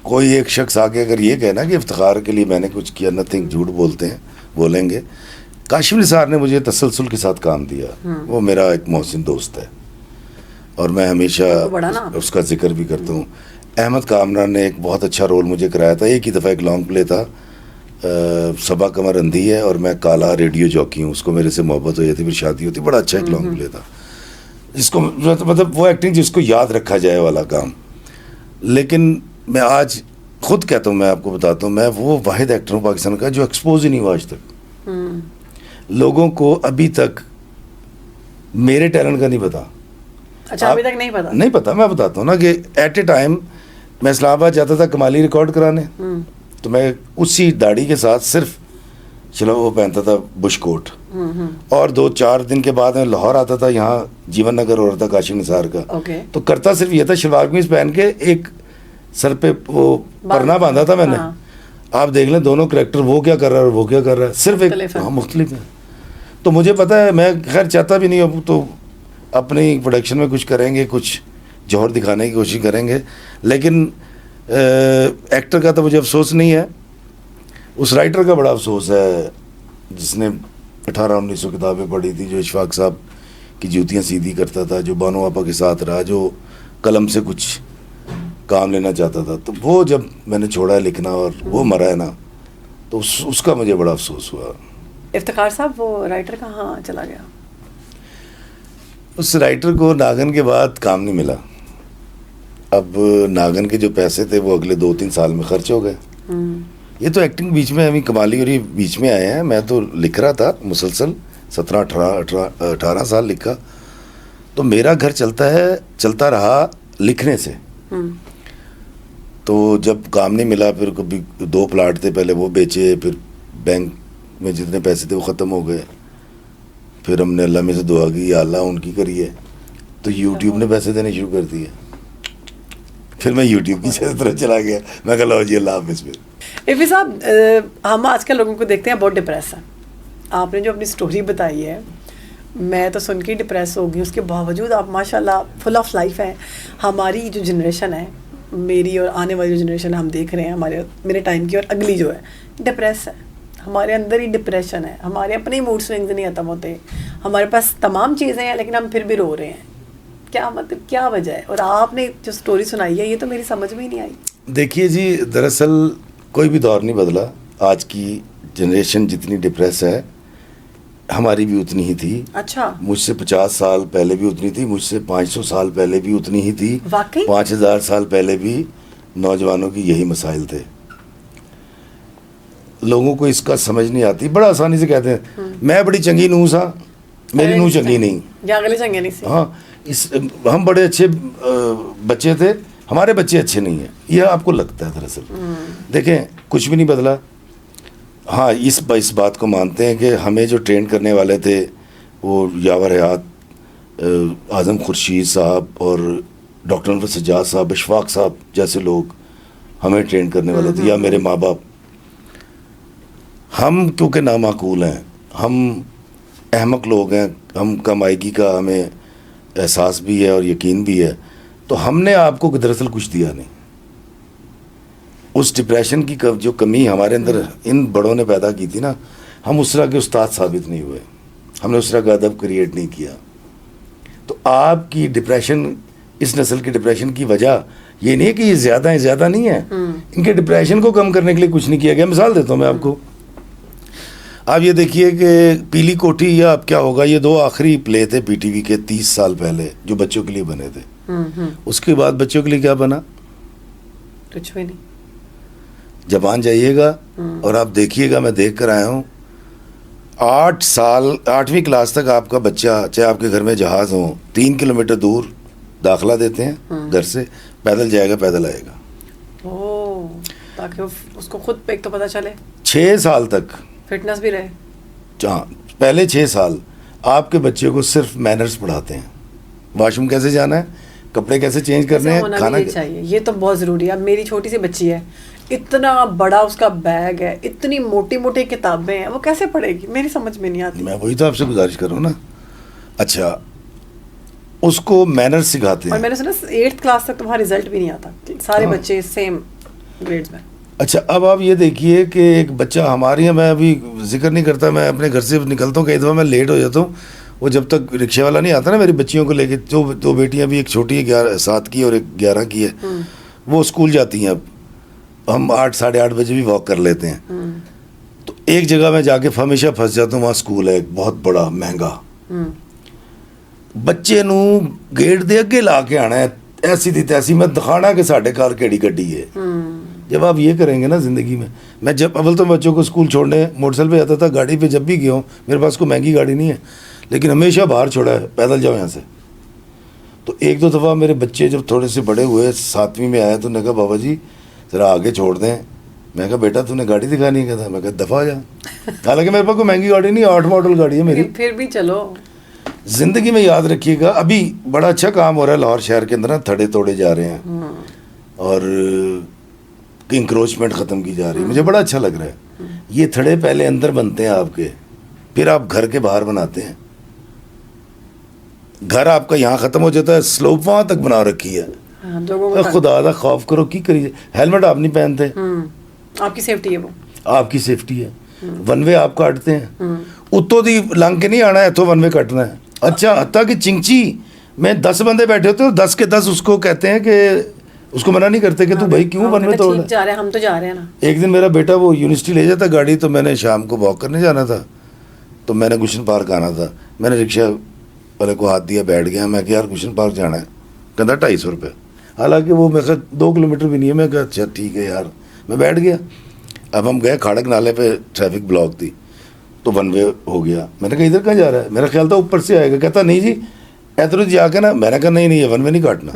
کوئی ایک شخص آگے اگر یہ کہنا کہ افتخار کے لیے میں نے کچھ کیا، نتھنگ، جھوٹ بولیں گے. کاشف نثار نے مجھے تسلسل کے ساتھ کام دیا. وہ میرا ایک محسن دوست ہے اور میں ہمیشہ اس کا ذکر بھی کرتا ہوں. احمد کامران نے ایک بہت اچھا رول مجھے کرایا تھا. ایک ہی دفعہ ایک لانگ پلے تھا، صبا قمر اندھی ہے اور میں کالا ریڈیو جاکی ہوں. اس کو میرے سے محبت ہو جاتی، پھر شادی ہوتی. بڑا اچھا ایک لانگ پلے تھا جس کو مطلب وہ ایکٹنگ جس کو یاد رکھا جائے والا کام. لیکن میں آج خود کہتا ہوں، میں آپ کو بتاتا ہوں، میں وہ واحد ایکٹر ہوں پاکستان کا جو ایکسپوز ہی نہیں ہوا آج تک. لوگوں کو ابھی تک میرے ٹیلنٹ کا نہیں پتا. اچھا، ابھی تک نہیں پتا. میں بتاتا ہوں نا کہ ایٹ اے ٹائم میں اسلام آباد جاتا تھا کمالی ریکارڈ کرانے، تو میں اسی داڑھی کے ساتھ صرف چلو وہ پہنتا تھا بش کوٹ، اور 2-4 دن کے بعد میں لاہور آتا تھا. یہاں جیون نگر ہو رہا تھا کاشف نثار کا، تو کرتا صرف یہ تھا، شلوار قمیض پہن کے ایک سر پہ وہ پرنا باندھا تھا میں نے. آپ دیکھ لیں دونوں کریکٹر، وہ کیا کر رہا ہے اور وہ کیا کر رہا ہے، صرف ایک مختلف ہے. تو مجھے پتہ ہے، میں خیر چاہتا بھی نہیں ہوں تو اپنی پروڈکشن میں کچھ کریں گے، کچھ جوہر دکھانے کی کوشش کریں گے. لیکن ایکٹر کا تو مجھے افسوس نہیں ہے، اس رائٹر کا بڑا افسوس ہے جس نے 1800-1900 کتابیں پڑھی تھی، جو اشفاق صاحب کی جوتیاں سیدھی کرتا تھا، جو بانو آپا کے ساتھ رہا، جو قلم سے کچھ کام لینا چاہتا تھا. تو وہ جب میں نے چھوڑا ہے لکھنا اور وہ مرا ہے نا، تو اس کا مجھے بڑا افسوس ہوا. افتخار صاحب، وہ رائٹر کہاں چلا گیا؟ اس رائٹر کو ناگن کے بعد کام نہیں ملا. اب ناگن کے جو پیسے تھے وہ اگلے 2-3 سال میں خرچ ہو گئے. یہ تو ایکٹنگ بیچ میں ابھی کمالی اور یہ بیچ میں آئے ہیں. میں تو لکھ رہا تھا مسلسل 17-18 سال لکھا. تو میرا گھر چلتا رہا لکھنے سے. تو جب کام نہیں ملا، پھر کبھی 2 پلاٹ تھے پہلے وہ بیچے، پھر بینک میں جتنے پیسے تھے وہ ختم ہو گئے. پھر ہم نے اللہ میں سے دعا کی، یا اللہ ان کی کریے. تو یوٹیوب نے پیسے دینے شروع کر دیے. پھر میں یوٹیوب کی طرف چلا گیا. میں کہا لو جی اللہ حافظ. پھر عفی صاحب، ہم آج کل لوگوں کو دیکھتے ہیں بہت ڈپریس ہیں. آپ نے جو اپنی سٹوری بتائی ہے، میں تو سن کے ڈپریس ہو گئی. اس کے باوجود آپ ماشاء اللہ فل آف لائف ہیں. ہماری جو جنریشن ہے، میری اور آنے والی جو جنریشن ہم دیکھ رہے ہیں، میرے ٹائم کی اور اگلی جو ہے، ڈپریس ہے. ہمارے اندر ہی ڈپریشن ہے. ہمارے اپنے موڈ سوئنگز نہیں ختم ہوتے. ہمارے پاس تمام چیزیں ہیں لیکن ہم پھر بھی رو رہے ہیں. کیا مطلب، کیا وجہ ہے؟ اور آپ نے جو سٹوری سنائی ہے، یہ تو میری سمجھ میں ہی نہیں آئی. دیکھیے جی، دراصل کوئی بھی دور نہیں بدلا. آج کی جنریشن جتنی ڈپریس ہے، ہماری بھی اتنی ہی تھی. اچھا. مجھ سے 50 سال پہلے بھی اتنی تھی، مجھ سے 500 سال پہلے بھی اتنی ہی تھی، واقعی 5000 سال پہلے بھی. نوجوانوں کی یہی مسائل تھے. لوگوں کو اس کا سمجھ نہیں آتی, بڑا آسانی سے کہتے ہیں میں بڑی چنگی نوں سا, میری نوں چنگی نہیں. ہاں ہم بڑے اچھے بچے تھے, ہمارے بچے اچھے نہیں ہیں, یہ آپ کو لگتا ہے. دراصل دیکھیں کچھ بھی نہیں بدلا. ہاں اس بات کو مانتے ہیں کہ ہمیں جو ٹرین کرنے والے تھے وہ یاور حیات اعظم خورشید صاحب اور ڈاکٹر انور سجاد صاحب, اشفاق صاحب جیسے لوگ ہمیں ٹرین کرنے والے تھے, یا میرے ماں باپ. ہم کیونکہ نامعقول ہیں, ہم احمق لوگ ہیں, ہم کمائیگی کا ہمیں احساس بھی ہے اور یقین بھی ہے, تو ہم نے آپ کو دراصل کچھ دیا نہیں. اس ڈپریشن کی جو کمی ہمارے اندر ان بڑوں نے پیدا کی تھی نا, ہم اس طرح کے استاد ثابت نہیں ہوئے, ہم نے اس طرح کا ادب کریٹ نہیں کیا. تو آپ کی ڈپریشن, اس نسل کی ڈپریشن کی وجہ یہ نہیں ہے کہ یہ زیادہ نہیں ہے, ان کے ڈپریشن کو کم کرنے کے لیے کچھ نہیں کیا گیا. مثال دیتا ہوں میں آپ کو. آپ یہ دیکھیے کہ پیلی کوٹھی یا اب کیا ہوگا, یہ 2 آخری پلے تھے پی ٹی وی کے 30 سال پہلے جو بچوں کے لیے بنے تھے. اس کے بعد بچوں کے لیے کیا بنا؟ کچھ بھی نہیں. جاپان جائیے گا اور آپ دیکھیے گا, میں دیکھ کر آیا ہوں, 8 سال 8ویں کلاس تک آپ کا بچہ, چاہے آپ کے گھر میں جہاز ہوں, 3 کلومیٹر دور داخلہ دیتے ہیں گھر سے, پیدل جائے گا پیدل آئے گا. تاکہ اس کو خود پہ ایک تو پتہ چلے. 6 سال تک فٹنس بھی رہے. ہاں پہلے 6 سال آپ کے بچے کو صرف مینرز پڑھاتے ہیں, واش روم کیسے جانا ہے, کپڑے کیسے چینج کرنے ہیں, کھانا چاہیے. یہ تو بہت ضروری ہے. اب میری چھوٹی سی بچی ہے, اتنا بڑا اس کا بیگ ہے, اتنی موٹی موٹی کتابیں ہیں, وہ کیسے پڑھے گی؟ میری سمجھ میں نہیں آتی. میں وہی تو آپ سے گزارش کر رہا ہوں نا. اچھا اس کو مینرز سکھاتے ہیں. اور میں نے سنا 8th کلاس تک تمہارا رزلٹ بھی نہیں آتا, سارے بچے سیم گریڈز میں. اچھا اب آپ یہ دیکھیے کہ ایک بچہ ہمارے یہاں, میں ابھی ذکر نہیں کرتا, میں اپنے گھر سے نکلتا ہوں, کئی دفعہ میں لیٹ ہو جاتا ہوں, وہ جب تک رکشے والا نہیں آتا نا میری بچیوں کو لے کے, 2 بیٹیاں بھی, ایک چھوٹی ہے 7 کی اور ایک 11 کی ہے, وہ اسکول جاتی ہیں. اب ہم 8 ساڑھے 8 بجے بھی واک کر لیتے ہیں. تو ایک جگہ میں جا کے ہمیشہ پھنس جاتا ہوں, وہاں اسکول ہے ایک بہت بڑا مہنگا, بچے نو گیٹ دے اگے لا کے آنا ہے, ایسی تھی تیسی, میں دکھانا کہ ساڈے گھر کیڑی گڈی ہے. جب آپ یہ کریں گے نا زندگی میں جب اول تو بچوں کو اسکول چھوڑنے موٹر سائیکل پہ آتا تھا, گاڑی پہ جب بھی گیا ہوں, میرے پاس کوئی مہنگی گاڑی نہیں ہے, لیکن ہمیشہ باہر چھوڑا ہے, پیدل جاؤ یہاں سے. تو 1-2 دفعہ میرے بچے جب تھوڑے سے بڑے ہوئے, 7ویں میں آئے, تو انہوں نے کہا بابا جی ذرا آگے چھوڑ دیں. میں کہا بیٹا تو نے گاڑی دکھانی ہے, کہتا میں کہا دفعہ جا. حالانکہ میرے پاس کوئی مہنگی گاڑی نہیں, 8 ماڈل گاڑی ہے میری. پھر بھی چلو زندگی میں یاد رکھیے گا, ابھی بڑا اچھا کام ہو رہا ہے لاہور شہر کے اندر نا, تھڑے توڑے جا رہے ہیں اور انکروچمنٹ ختم کی جا رہی ہے, مجھے بڑا اچھا لگ رہا ہے. یہ تھڑے پہلے اندر بنتے ہیں آپ کے, پھر آپ گھر کے باہر بناتے ہیں. گھر آپ کا یہاں ختم ہو جاتا ہے, سلوپ وہاں تک بنا رکھی ہے. خدا دا خوف کرو, کی کریے. ہیلمٹ آپ نہیں پہنتے, آپ کی سیفٹی ہے, وہ آپ کی سیفٹی ہے. ون وے آپ کاٹتے ہیں, اتوں دی لنگ کے نہیں آنا ہے, اتوں ون وے کٹنا ہے. اچھا حتیٰ کہ چنچی میں 10 بندے بیٹھے ہوتے ہیں, 10 کے 10 اس کو کہتے ہیں کہ اس کو منع نہیں کرتے کہ تو بھائی کیوں ون وے توڑ رہا ہے, ہم تو جا رہے ہیں نا. ایک دن میرا بیٹا وہ یونیورسٹی لے جاتا گاڑی, تو میں نے شام کو واک کرنے جانا تھا, تو میں نے گلشن پارک آنا تھا, میں نے رکشہ والے کو ہاتھ دیا, بیٹھ گیا. میں کہ یار گلشن پارک جانا ہے, کہتا 250 روپے. حالانکہ وہ میں 2 کلومیٹر بھی نہیں ہے. میں کہا اچھا ٹھیک ہے یار, میں بیٹھ گیا. اب ہم گئے کھاڑک نالے پہ, ٹریفک بلاک تھی, تو ون وے ہو گیا. میں نے کہا ادھر کہاں جا رہا ہے, میرا خیال تھا اوپر سے آئے گا. کہتا نہیں جی ادھر جا کے نا. میں نے کہا نہیں یہ ون وے نہیں کاٹنا.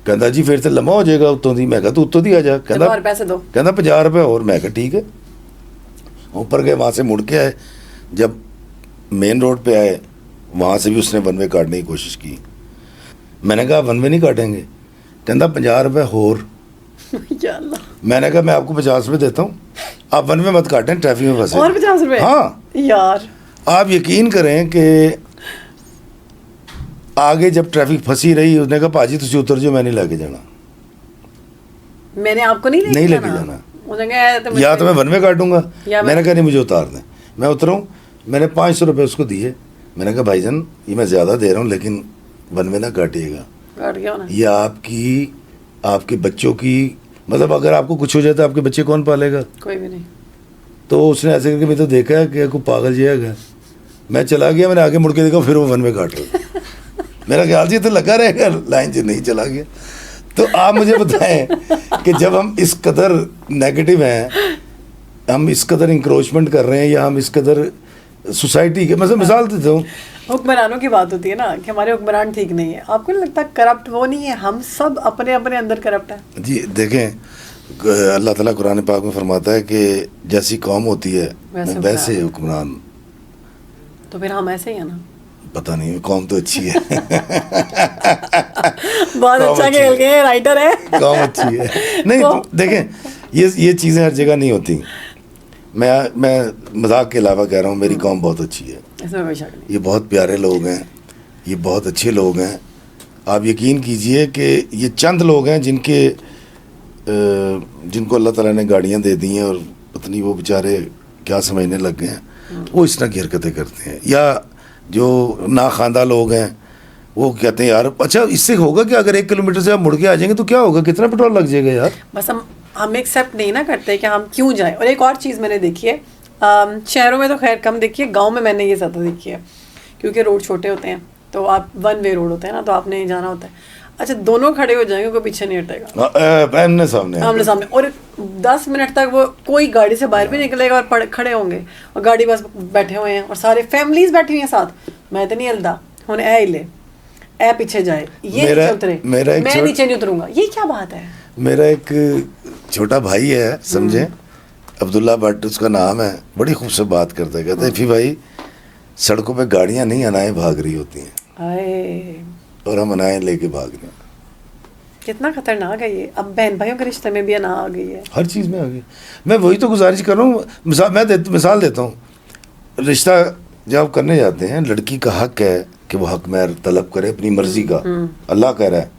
کہتا جی پھر سے لمبا ہو جائے گا اتوں دی. میں کہا تو اتوں دی آ جا. کہتا 50 روپے اور. میں کہا ٹھیک ہے. اوپر گئے, وہاں سے مڑ کے آئے. جب مین روڈ پہ آئے, وہاں سے بھی اس نے ون وے کاٹنے کی کوشش کی. میں نے کہا ون وے نہیں کاٹیں گے. کہتا 50 روپے اور. میں نے کہا میں آپ کو 50 روپے دیتا ہوں, آپ ون وے مت کاٹیں, ٹریفک میں پھنسے. اور 50 روپے؟ ہاں یار آپ یقین کریں کہ آگے جب ٹریفک پھنسی رہی, اس نے کہا پاجی تسی اتر جو, میں نہیں لے کے جانا. میں نے آپ کو نہیں لے کے جانا, یا تو میں ون وے کاٹوں گا. میں نے کہا نہیں مجھے اتار دیں. میں اتروں. میں نے 500 روپے اس کو دیے. میں نے کہا بھائی جان یہ میں زیادہ دے رہا ہوں, لیکن ون وے نہ کاٹیے گا. یہ آپ کے بچوں کی, مطلب اگر آپ کو کچھ ہو جاتا ہے آپ کے بچے کون پالے گا؟ کوئی بھی نہیں. تو اس نے ایسے کر کے میں تو دیکھا ہے کہ کوئی پاگل جی ہے. میں چلا گیا, میں نے آگے مڑ کے دیکھا, پھر وہ ون وے کاٹ رہا. میرا خیال سے تو لگا رہے گا لائن سے, نہیں چلا گیا. تو آپ مجھے بتائیں کہ جب ہم اس قدر نیگیٹو ہیں, ہم اس قدر انکروچمنٹ کر رہے ہیں, یا ہم اس قدر سوسائٹی کے مثال دیتا ہوں, حکمرانوں کی بات ہوتی ہے نا کہ ہمارے حکمران ٹھیک نہیں ہے. آپ کو نہیں لگتا کرپٹ وہ نہیں ہے, ہم سب اپنے اپنے اندر کرپٹ ہیں؟ جی دیکھیں, اللہ تعالیٰ قرآن پاک میں فرماتا ہے کہ جیسی قوم ہوتی ہے ویسے حکمران. تو پھر ہم ایسے ہی ہیں نا. پتہ نہیں, قوم تو اچھی ہے. بہت اچھا کھیل گئے, رائٹر ہے. قوم اچھی ہے. نہیں دیکھیں, یہ چیزیں ہر جگہ نہیں ہوتی. میں مذاق کے علاوہ کہہ رہا ہوں, میری قوم بہت اچھی ہے. اس میں کوئی شک نہیں. یہ بہت پیارے لوگ ہیں, یہ بہت اچھے لوگ ہیں. آپ یقین کیجئے کہ یہ چند لوگ ہیں جن کو اللہ تعالیٰ نے گاڑیاں دے دی ہیں, اور پتہ نہیں وہ بیچارے کیا سمجھنے لگ گئے ہیں, وہ اس طرح کی حرکتیں کرتے ہیں. یا جو ناخواندہ لوگ ہیں وہ کہتے ہیں یار اچھا اس سے ہوگا کہ اگر 1 کلومیٹر سے آپ مڑ کے آ جائیں گے تو کیا ہوگا, کتنا پیٹرول لگ جائے گا یار. بس ہم ایکسیپٹ نہیں نا کرتے کہ ہم کیوں جائیں. اور ایک اور چیز میں نے دیکھی ہے, شہروں میں تو خیر کم دیکھی ہے, گاؤں میں نے یہ زیادہ دیکھی ہے, کیونکہ روڈ چھوٹے ہوتے ہیں تو آپ 1 وے روڈ ہوتے ہیں نا, تو آپ نے جانا ہوتا ہے. اچھا دونوں کھڑے ہو جائیں گے, کوئی پیچھے نہیں ہٹے گا, آمنے سامنے. اور 10 منٹ تک وہ کوئی گاڑی سے باہر بھی نکلے گا اور کھڑے ہوں گے, اور گاڑی بس بیٹھے ہوئے ہیں, اور سارے فیملیز بیٹھی ہوئی ہیں ساتھ. میں تو نہیں ہلدا ہوں, اے ہلے اے پیچھے جائے, یہ نیچے اترے, میں نیچے نہیں اتروں گا. یہ کیا بات ہے؟ میرا ایک چھوٹا بھائی ہے, سمجھیں, عبداللہ بٹ اس کا نام ہے, بڑی خوبصورت بات کرتا ہے. کہتا ہے فی بھائی سڑکوں پہ گاڑیاں نہیں انائیں بھاگ رہی ہوتی ہیں, اور ہم انائیں لے کے بھاگ رہے ہیں. کتنا خطرناک ہے یہ. اب بہن بھائیوں کے رشتے میں بھی انا آ گئی ہے, ہر چیز میں آ گئی. میں وہی تو گزارش کر رہا ہوں, مثال دیتا ہوں. رشتہ جب آپ کرنے جاتے ہیں, لڑکی کا حق ہے کہ وہ حق مہر طلب کرے اپنی مرضی کا. اللہ کہہ رہا ہے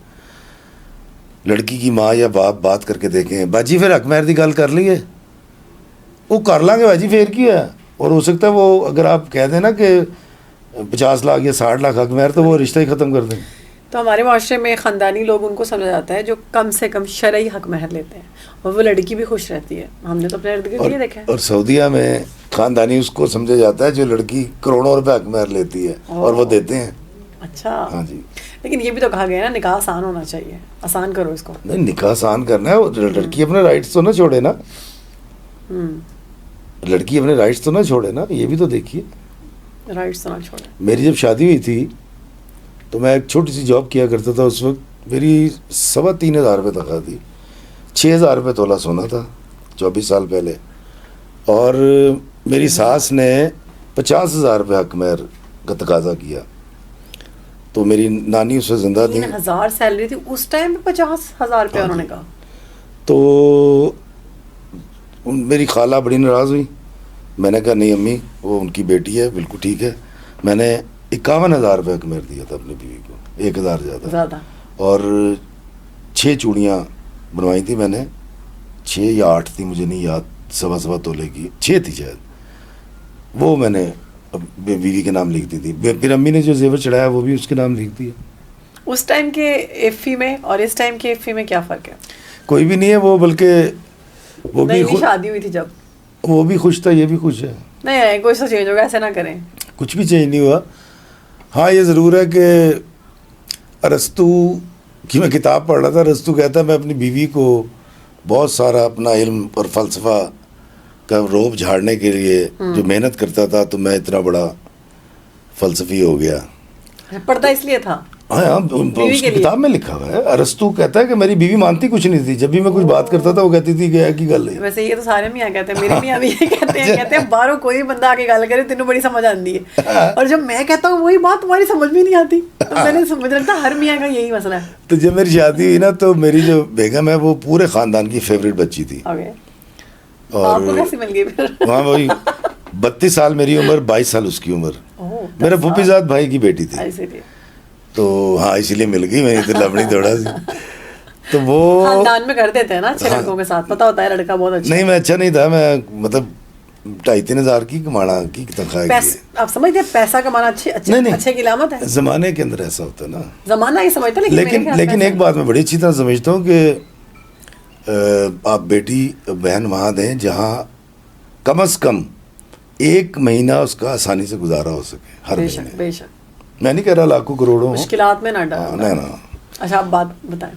لڑکی کی ماں یا باپ بات کر کے دیکھیں, باجی پھر حق مہر دی گل کر لیے, وہ کر لیں گے باجی پھر کی ہے. اور ہو سکتا ہے وہ اگر آپ کہہ دیں نا کہ 50 لاکھ یا 60 لاکھ حق مہر, تو وہ رشتہ ہی ختم کر دیں. تو ہمارے معاشرے میں خاندانی لوگ ان کو سمجھا جاتا ہے جو کم سے کم شرعی حق مہر لیتے ہیں, اور وہ لڑکی بھی خوش رہتی ہے. ہم نے تو اپنے ارد گرد یہ دیکھا ہے. اور سعودیہ میں خاندانی اس کو سمجھا جاتا ہے جو لڑکی کروڑوں روپے حق مہر لیتی ہے, اور وہ دیتے ہیں. اچھا, ہاں جی. لیکن یہ بھی تو کہا گیا ہے نا, نکاح آسان ہونا چاہیے, آسان کرو اس کو. نہیں, نکاح آسان کرنا ہے, لڑکی اپنے رائٹس تو نہ چھوڑے نا, لڑکی اپنے رائٹس تو نہ چھوڑے نا, یہ بھی تو دیکھیے. رائٹس تو نہ چھوڑے. میری جب شادی ہوئی تھی تو میں ایک چھوٹی سی جاب کیا کرتا تھا. اس وقت میری 3,500 روپے تنخواہ تھی, 6,000 روپے تولہ سونا تھا 24 سال پہلے, اور میری ساس نے 50,000 روپے حق مہر کا تقاضا کیا. تو میری نانی اس وقت زندہ تھی. 3,000 سیلری تھی اس ٹائم پہ, 50,000 روپے انہوں نے کہا. تو میری خالہ بڑی ناراض ہوئی. میں نے کہا نہیں امی, وہ ان کی بیٹی ہے, بالکل ٹھیک ہے. میں نے 51,000 روپے حق مہر دیا تھا اپنی بیوی کو, 1,000 زیادہ. اور 6 چوڑیاں بنوائی تھی میں نے, 6 یا 8 تھی مجھے نہیں یاد, 1.25 تولے کی, 6 تھی شاید. وہ میں نے بیوی کے نام لکھ دی تھی. پھر امی نے جو زیور چڑھایا وہ بھی اس کے نام لکھ دیا. اس ٹائم کے ایفی میں اور اس ٹائم کے ایفی میں کیا فرق ہے؟ کوئی بھی نہیں ہے. وہ بلکہ وہ بھی شادی ہوئی تھی جب, وہ بھی خوش تھا, یہ بھی خوش ہے. نہیں کوئی سا چینج ہوگا, ایسے نہ کریں. کچھ بھی چینج نہیں ہوا. ہاں یہ ضرور ہے کہ ارسطو کی میں کتاب پڑھ رہا تھا. ارسطو کہتا ہے میں اپنی بیوی کو بہت سارا اپنا علم اور فلسفہ کا روب جھاڑنے کے لیے جو محنت کرتا تھا, تو میں اتنا بڑا فلسفی ہو گیا. پڑھتا اس لیے تھا. ہاں, اس کی کتاب میں لکھا ہوا ہے. ارسطو کہتا ہے کہ میری بیوی مانتی کچھ نہیں تھی, جب بھی میں کچھ بات کرتا تھا وہ کہتی تھی کہ کی گل ہے. ویسے یہ تو سارے میاں کہتے ہیں, میرے میاں بھی یہ کہتے ہیں باہروں کوئی بھی بندہ آ کے گل کرے تینوں بڑی سمجھ آتی ہے, اور جب میں کہتا ہوں وہی بات تمہاری سمجھ بھی نہیں آتی. میں نے سمجھ رکھتا ہر میاں کا یہی مسئلہ ہے. تو جب میری شادی ہوئی نا, تو میری جو بیگم ہے وہ پورے خاندان کی فیوریٹ بچی تھی. اور کیسے مل گئی پھر؟ وہاں وہی 32 سال میری عمر, 22 سال اس کی عمر. میرے پھوپھی زاد بھائی کی بیٹی تھی, تو ہاں اسی لیے مل گئی. میں تو لبنی تھوڑا سی, تو وہ خاندان میں کر دیتے ہیں نا اچھے لڑکوں کے ساتھ, پتہ ہوتا ہے لڑکا بہت اچھا. نہیں, میں اچھا نہیں تھا. میں مطلب 2,500-3 ہزار کی کمانا کی تنخواہ کی. آپ سمجھتے ہیں پیسہ کمانا اچھے کی علامت ہے؟ زمانے کے اندر ایسا ہوتا ہے نا, زمانہ ہی سمجھتا ہے. لیکن ایک بات میں بڑی اچھی طرح سمجھتا ہوں کہ آپ بیٹی بہن وہاں دیں جہاں کم از کم 1 مہینہ اس کا آسانی سے گزارا ہو سکے ہر مہینے. بے شک. میں نہیں کہہ رہا لاکھوں کروڑوں مشکلات میں نہ ڈالو. نہیں. اچھا آپ بات بتائیں.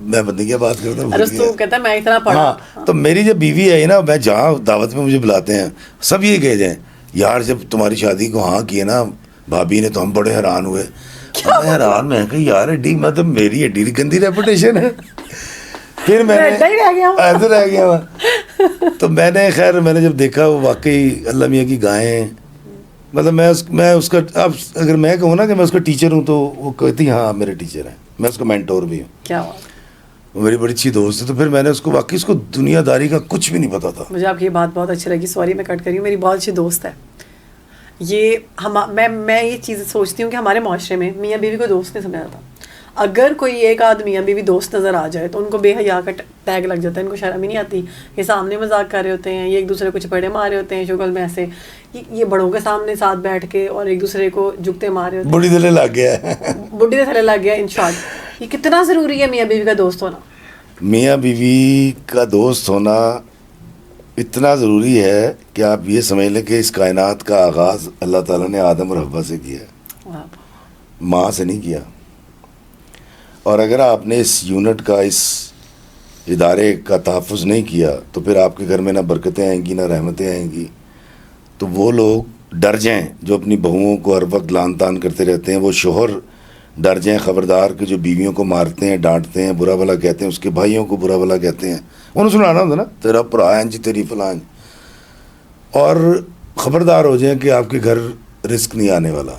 میں بندی کی بات کرتا ہوں. ارسطو کہتا ہے میں اتنا پڑھا. ہاں تو میری جب بیوی آئی نا, میں جہاں دعوت میں مجھے بلاتے ہیں سب یہ کہہ جائیں یار جب تمہاری شادی کو ہاں کیے نا بھابھی نے تو ہم بڑے حیران ہوئے. میں حیران, میں کہ یار ایڈی مطلب میری ایڈی گندی ریپوٹیشن ہے. پھر میں نے ایسے رہ گیا ہوا. تو میں نے خیر میں نے جب دیکھا وہ واقعی اللہ میاں کی گائیں, مطلب میں اس کا, اب اگر میں کہوں نا کہ میں اس کا ٹیچر ہوں تو وہ کہتی ہاں آپ میرے ٹیچر ہیں, میں اس کا مینٹور بھی ہوں. کیا بات, وہ میری بڑی اچھی دوست ہے. تو پھر میں نے اس کو واقعی اس کو دنیا داری کا کچھ بھی نہیں پتا تھا. مجھے آپ کی بات بہت اچھی لگی, سوری میں کٹ کری ہوں, میری بہت اچھی دوست ہے یہ. میں یہ چیز سوچتی ہوں کہ ہمارے معاشرے میں میاں بیوی کو دوست نہیں سمجھا جاتا. اگر کوئی ایک آدمی میاں بیوی دوست نظر آ جائے تو ان کو بے حیا کا ٹیگ لگ جاتا ہے, ان کو شرم ہی نہیں آتی, یہ سامنے مذاق کر رہے ہوتے ہیں, یہ ایک دوسرے کو چپیڑے مار رہے ہوتے ہیں شکل میں ایسے, یہ بڑوں کے سامنے ساتھ بیٹھ کے اور ایک دوسرے کو جھکتے مار رہے ہوتے ہیں. بڑی دلے لگ گیا ہے, بڈھی سے تھلے لگ گیا. ان شارٹ یہ کتنا ضروری ہے میاں بیوی کا دوست ہونا. میاں بیوی کا دوست ہونا اتنا ضروری ہے کہ آپ یہ سمجھ لیں کہ اس کائنات کا آغاز اللہ تعالیٰ نے آدم اور حوا سے کیا ہے, ماں سے نہیں کیا. اور اگر آپ نے اس یونٹ کا, اس ادارے کا تحفظ نہیں کیا تو پھر آپ کے گھر میں نہ برکتیں آئیں گی نہ رحمتیں آئیں گی. تو وہ لوگ ڈر جائیں جو اپنی بہوؤں کو ہر وقت لان تان کرتے رہتے ہیں, وہ شوہر ڈر جائیں خبردار کہ جو بیویوں کو مارتے ہیں, ڈانٹتے ہیں, برا بھلا کہتے ہیں, اس کے بھائیوں کو برا بھلا کہتے ہیں, انہوں سنانا ہوتا نا تیرا پرائن جی تیری فلان, اور خبردار ہو جائیں کہ آپ کے گھر رزق نہیں آنے والا.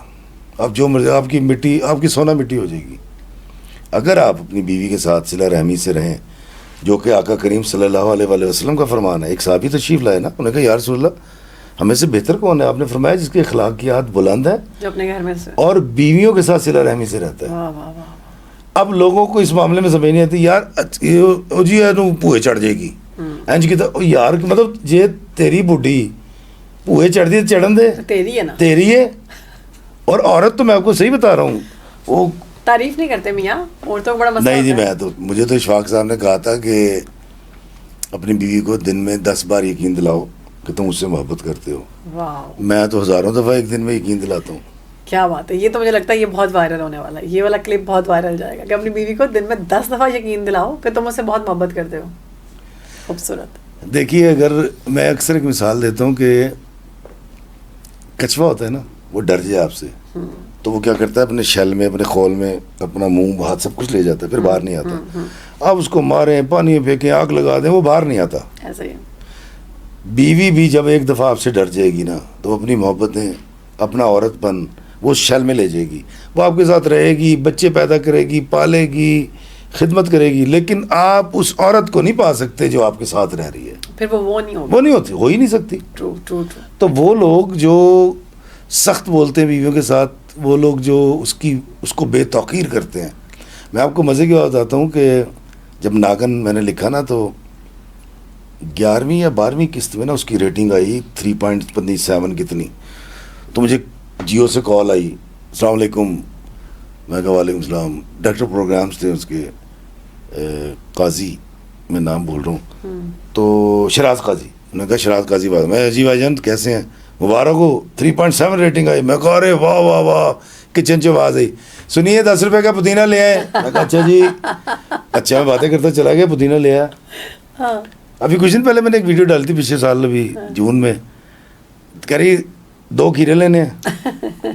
اب جو مرضی آپ کی مٹی, آپ کی سونا مٹی ہو جائے گی. اگر آپ اپنی بیوی کے ساتھ صلہ رحمی سے رہیں, جو کہ آقا کریم صلی اللہ علیہ وآلہ وسلم کا فرمان ہے. ایک صحابی تشریف لائے نا, انہوں نے کہا یا رسول اللہ ہمیں سے بہتر کون ہے؟ آپ نے فرمایا جس کے اخلاقیات بلند ہیں جو اپنے گھر میں سے اور بیویوں کے ساتھ صلہ رحمی سے رہتا ہے. واہ واہ واہ. اب لوگوں کو اس معاملے میں سمجھ نہیں آتی, یار جی پوئے چڑھ جائے گی اینج کی, تو یار مطلب جے تیری بڈھی پوئے چڑھ دی چڑھن دے, تیری ہے نا, تیری ہے. اور عورت تو میں آپ کو صحیح بتا رہا ہوں وہ تعریف نہیں کرتے میاں, عورتوں کو بڑا مسئلہ نہیں جی. ہوتا ہے. میں تو مجھے تو اشفاق صاحب نے کہا تھا کہ اپنی بیوی کو دن میں 10 بار یقین دلاؤ کہ تم اس سے محبت کرتے ہو. واو, میں تو ہزاروں دفعہ ایک دن میں یقین دلاتا ہوں. کیا بات ہے. یہ تو مجھے لگتا ہے یہ بہت وائرل ہونے والا ہے, یہ والا کلپ بہت وائرل جائے گا کہ اپنی بیوی کو دن میں 10 دفعہ یقین دلاؤ کہ تم اس سے بہت محبت کرتے ہو. خوبصورت. دیکھیے اگر میں اکثر ایک مثال دیتا ہوں کہ کچھوا ہوتا ہے نا, وہ ڈر جائے آپ سے تو وہ کیا کرتا ہے, اپنے شیل میں, اپنے خول میں اپنا منہ ہاتھ سب کچھ لے جاتا ہے, پھر باہر نہیں آتا. آپ اس کو ماریں, پانی میں پھینکیں, آگ لگا دیں, وہ باہر نہیں آتا. ایسا ہی ہے. بیوی بھی جب ایک دفعہ آپ سے ڈر جائے گی نا تو وہ اپنی محبتیں, اپنا عورت پن وہ شیل میں لے جائے گی. وہ آپ کے ساتھ رہے گی, بچے پیدا کرے گی, پالے گی, خدمت کرے گی, لیکن آپ اس عورت کو نہیں پا سکتے جو آپ کے ساتھ رہ رہی ہے. پھر وہ نہیں ہوگی, وہ نہیں ہوتی, ہو ہی نہیں سکتی. True true true. تو وہ لوگ جو سخت بولتے ہیں بیویوں کے ساتھ, وہ لوگ جو اس کو بے توقیر کرتے ہیں. میں آپ کو مزے کی بات بتاتا ہوں کہ جب ناگن میں نے لکھا نا تو 11ویں یا 12ویں قسط میں نا اس کی ریٹنگ آئی 3.7 کتنی. تو مجھے جیو سے کال آئی, السلام علیکم. میں کہا وعلیکم السلام. ڈاکٹر پروگرامز تھے اس کے, قاضی میں نام بول رہا ہوں, تو شراز قاضی. انہوں نے کہا شراز قاضی بات. میں جی بھائی جان کیسے ہیں, مبارک ہو 3.7 ریٹنگ آئی. میں کہا ارے واہ واہ واہ. کچن سے آواز آئی, سنیے 10 روپے کا پودینہ لے آئے. میں کہا اچھا جی. اچھا میں باتیں کرتا چلا گیا, پودینہ لے آیا. ابھی کچھ دن پہلے میں نے ایک ویڈیو ڈالی تھی پچھلے سال, ابھی جون میں, کہہ رہی 2 کھیرے لینے ہیں,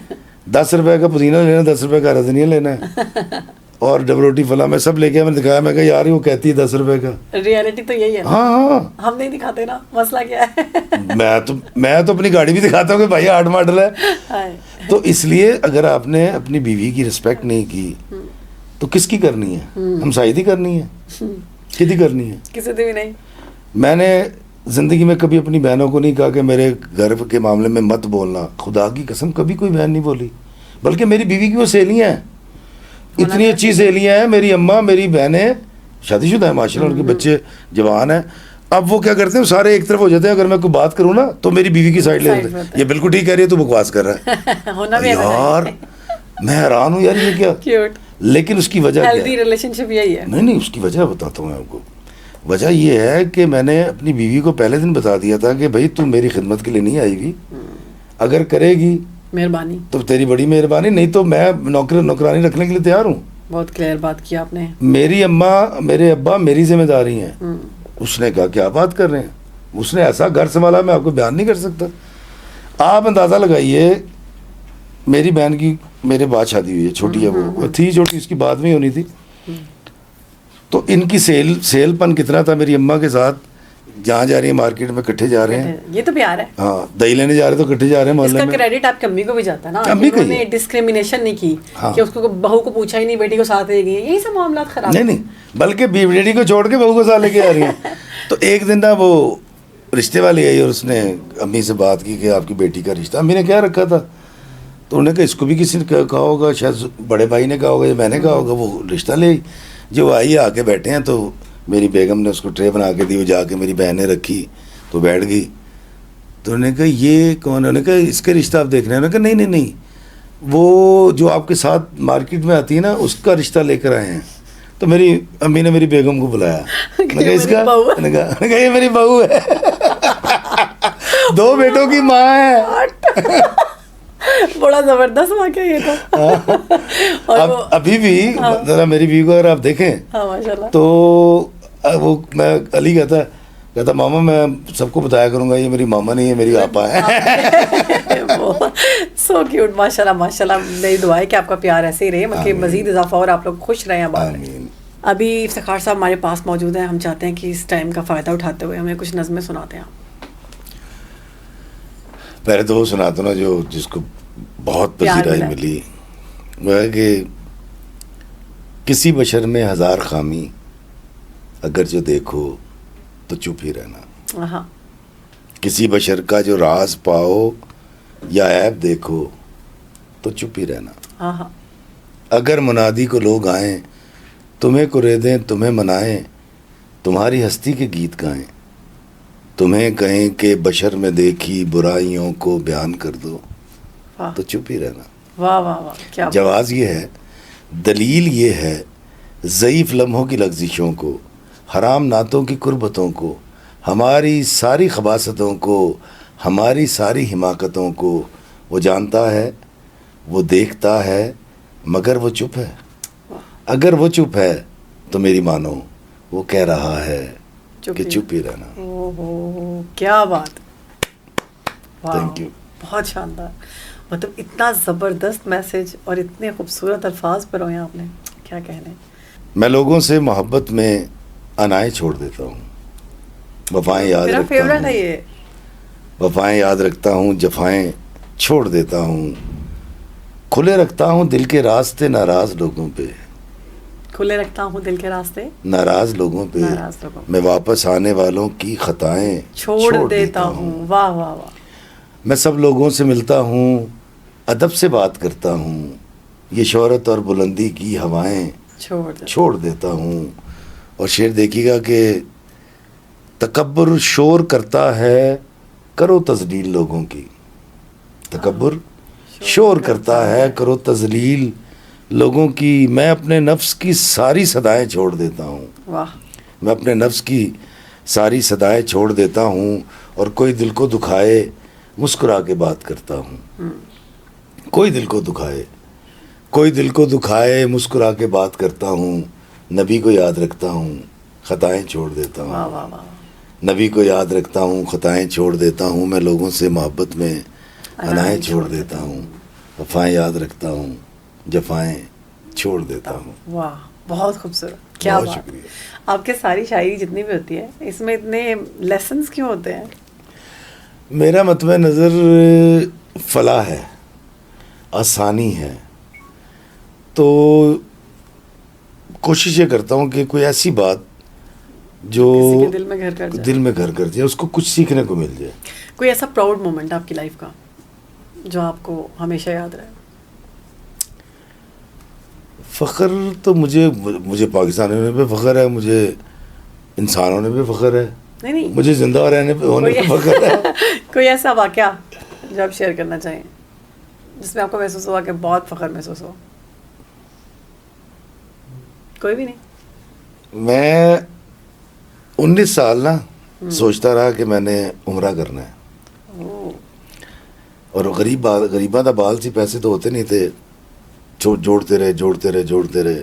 10 روپے کا پودینہ لینا, 10 روپے کا رزنیا لینا ہے, اور ڈبل روٹی فلاں. میں سب لے کے میں نے دکھایا. میں کہا یار وہ کہتی ہے 10 روپے کا. ریئلٹی تو یہی ہے. ہاں ہاں, ہم نہیں دکھاتے نا, مسئلہ کیا ہے. میں تو اپنی گاڑی بھی دکھاتا ہوں کہ بھائی 8 ماڈل ہے. تو اس لیے اگر آپ نے اپنی بیوی کی رسپیکٹ نہیں کی تو کس کی کرنی ہے؟ ہم شاید ہی کرنی ہے, کدی کرنی ہے, کسی سے بھی نہیں. میں نے زندگی میں کبھی اپنی بہنوں کو نہیں کہا کہ میرے گھر کے معاملے میں مت بولنا. خدا کی قسم کبھی کوئی بہن نہیں بولی, بلکہ میری بیوی کی وہ سہیلیاں ہیں, اتنی اچھی سہیلیاں ہیں. میری اماں, میری بہنیں شادی شدہ ہیں ماشاء اللہ, ان کے بچے جوان ہیں. اب وہ کیا کرتے ہیں, سارے ایک طرف ہو جاتے ہیں. اگر میں کوئی بات کروں نا تو میری بیوی کی سائڈ لے لیتے ہیں. یہ بالکل ٹھیک کہہ رہی ہے, تو بکواس کر رہا ہے. یار میں حیران ہوں یار, یہ کیا. کیوٹ. لیکن اس کی وجہ ہیلدی ریلیشن شپ یہی ہے. نہیں, اس کی وجہ بتاتا ہوں میں آپ کو. وجہ یہ ہے کہ میں نے اپنی بیوی کو پہلے دن بتا دیا تھا کہ بھائی تم میری خدمت کے لیے نہیں آئی ہوئی, اگر کرے گی مہربانی تو تیری بڑی مہربانی, نہیں تو میں نوکرانی رکھنے کے لیے تیار ہوں. بہت کلیئر بات کی آپ نے. میری اماں میرے ابا میری ذمہ داری ہیں. اس نے کہا کیا بات کر رہے ہیں, اس نے ایسا گھر سنبھالا میں آپ کو بیان نہیں کر سکتا. آپ اندازہ لگائیے, میری بہن کی میرے بعد شادی ہوئی ہے, چھوٹی ہے, وہ تھی چھوٹی, اس کی بعد میں ہی ہونی تھی. تو ان کی سیل پن کتنا تھا میری اماں کے ساتھ, جہاں جا رہی ہیں مارکیٹ میں کٹھے جا رہے ہیں. یہ تو پیار ہے. ہاں, دہی لینے جا رہے تو کٹھے جا رہے ہیں اس محلے کا میں. کریڈٹ آپ کی امی کو بھی جاتا ہے نا, امی کو انہوں نے ڈسکریمنیشن نہیں کی کہ اس کو بہو کو پوچھا ہی نہیں, بیٹی کو ساتھ لے گئی. یہی سب معاملات خراب. نہیں, بلکہ بیٹی کو چھوڑ کے بہو کو ساتھ لے کے آ رہی ہیں. تو ایک دن نا وہ رشتے والی آئی اور اس نے امی سے بات کی کہ آپ کی بیٹی کا رشتہ. امی نے کیا رکھا تھا, تو انہوں نے کہا اس کو بھی کسی نے کہا ہوگا, شاید بڑے بھائی نے کہا ہوگا یا میں نے کہا ہوگا. وہ رشتہ لے آئی. جو آئی آ کے بیٹھے ہیں, تو میری بیگم نے اس کو ٹرے بنا کے دی, وہ جا کے میری بہن نے رکھی تو بیٹھ گئی. تو انہوں نے کہا یہ کون ہے, انہوں نے کہا اس کے رشتہ آپ دیکھ رہے ہیں. انہوں نے کہا نہیں, وہ جو آپ کے ساتھ مارکیٹ میں آتی ہے نا, اس کا رشتہ لے کر آئے ہیں. تو میری امی نے میری بیگم کو بلایا, میں نے کہا یہ میری بہو ہے. 2 بیٹوں کی ماں ہے. بڑا زبردست واقعہ یہ تھا. ابھی بھی ذرا میری بیوی کو اگر آپ دیکھیں تو وہ میں علی کہتا ماما میں سب کو بتایا کروں گا یہ میری ماما نہیں ہے, میری آپا ہے. سو کیوٹ, ماشاء اللہ ماشاء اللہ. میری دعا ہے کہ آپ کا پیار ایسے ہی رہے, مطلب مزید اضافہ اور آپ لوگ خوش رہیں آباد رہیں. ابھی افتخار صاحب ہمارے پاس موجود ہیں, ہم چاہتے ہیں کہ اس ٹائم کا فائدہ اٹھاتے ہوئے ہمیں کچھ نظمیں سناتے ہیں. پہلے تو وہ سناتا نا جو جس کو بہت پذیرائی ملی, وہ ہے کہ کسی بشر میں 1000 خامی, اگر جو دیکھو تو چپ ہی رہنا. کسی بشر کا جو راز پاؤ یا عیب دیکھو تو چپ ہی رہنا. اگر منادی کو لوگ آئیں, تمہیں قریدیں, تمہیں منائیں, تمہاری ہستی کے گیت گائیں, تمہیں کہیں کہ بشر میں دیکھی برائیوں کو بیان کر دو تو چپ ہی رہنا. واہ واہ واہ, کیا جواز یہ ہے, دلیل یہ ہے, ضعیف لمحوں کی لغزشوں کو, حرام نعتوں کی قربتوں کو, ہماری ساری خباثتوں کو, ہماری ساری حماقتوں کو وہ جانتا ہے, وہ دیکھتا ہے, مگر وہ چپ ہے. اگر وہ چپ ہے تو میری مانو وہ کہہ رہا ہے کہ چپ ہی رہنا. کیا بات. Thank you. بہت شاندار, مطلب اتنا زبردست میسج اور اتنے خوبصورت الفاظ پر ہوئے آپ نے, کیا کہنے. میں لوگوں سے محبت میں انائیں چھوڑ دیتا ہوں, وفائیں یاد رکھتا ہوں, وفائیں یاد رکھتا ہوں, جفائیں چھوڑ دیتا ہوں, کھلے رکھتا ہوں دل کے راستے ناراض لوگوں پہ, کھلے رکھتا ہوں دل کے راستے ناراض لوگوں پہ, میں واپس آنے والوں کی خطائیں چھوڑ دیتا ہوں. واہ واہ واہ. میں سب لوگوں سے ملتا ہوں, ادب سے بات کرتا ہوں, یہ شہرت اور بلندی کی ہوائیں چھوڑ دیتا ہوں. اور شعر دیکھیے گا کہ تکبر شور کرتا ہے, کرو تذلیل لوگوں کی. تکبر شور کرتا ہے, کرو تذلیل لوگوں کی. میں اپنے نفس کی ساری صدائیں چھوڑ دیتا ہوں. میں اپنے نفس کی ساری صدائیں چھوڑ دیتا ہوں, اور کوئی دل کو دکھائے مسکرا کے بات کرتا ہوں. کوئی دل کو دکھائے, کوئی دل کو دکھائے مسکرا کے بات کرتا ہوں. نبی کو یاد رکھتا ہوں, خطائیں چھوڑ دیتا ہوں. نبی کو یاد رکھتا ہوں, خطائیں چھوڑ دیتا ہوں. میں لوگوں سے محبت میں انائیں چھوڑ دیتا ہوں, وفائیں یاد رکھتا ہوں, جفائیں چھوڑ دیتا ہوں. واہ, بہت خوبصورت. کیا بہت شکریہ. آپ کے ساری شاعری جتنی بھی ہوتی ہے, اس میں اتنے لیسنس کیوں ہوتے ہیں؟ میرا مطمع نظر فلاح ہے, آسانی ہے, تو کوشش یہ کرتا ہوں کہ کوئی ایسی بات جو دل میں گھر کر جائے, اس کو کچھ سیکھنے کو مل جائے. کوئی ایسا پراؤڈ مومنٹ آپ کی لائف کا جو آپ کو ہمیشہ یاد رہے؟ فخر تو مجھے پاکستان ہونے پہ فخر ہے, مجھے انسان ہونے پہ فخر ہے, نہیں مجھے زندہ رہنے پہ ہونے پہ فخر ہے. کوئی ایسا واقعہ جو آپ شیئر کرنا چاہیں جس میں آپ کو محسوس ہوا کہ بہت فخر محسوس ہو؟ کوئی بھی نہیں. میں 19 سال سوچتا رہا کہ میں نے عمرہ کرنا ہے, اور غریباں دا بال سی, پیسے تو ہوتے نہیں تھے, جوڑتے رہے.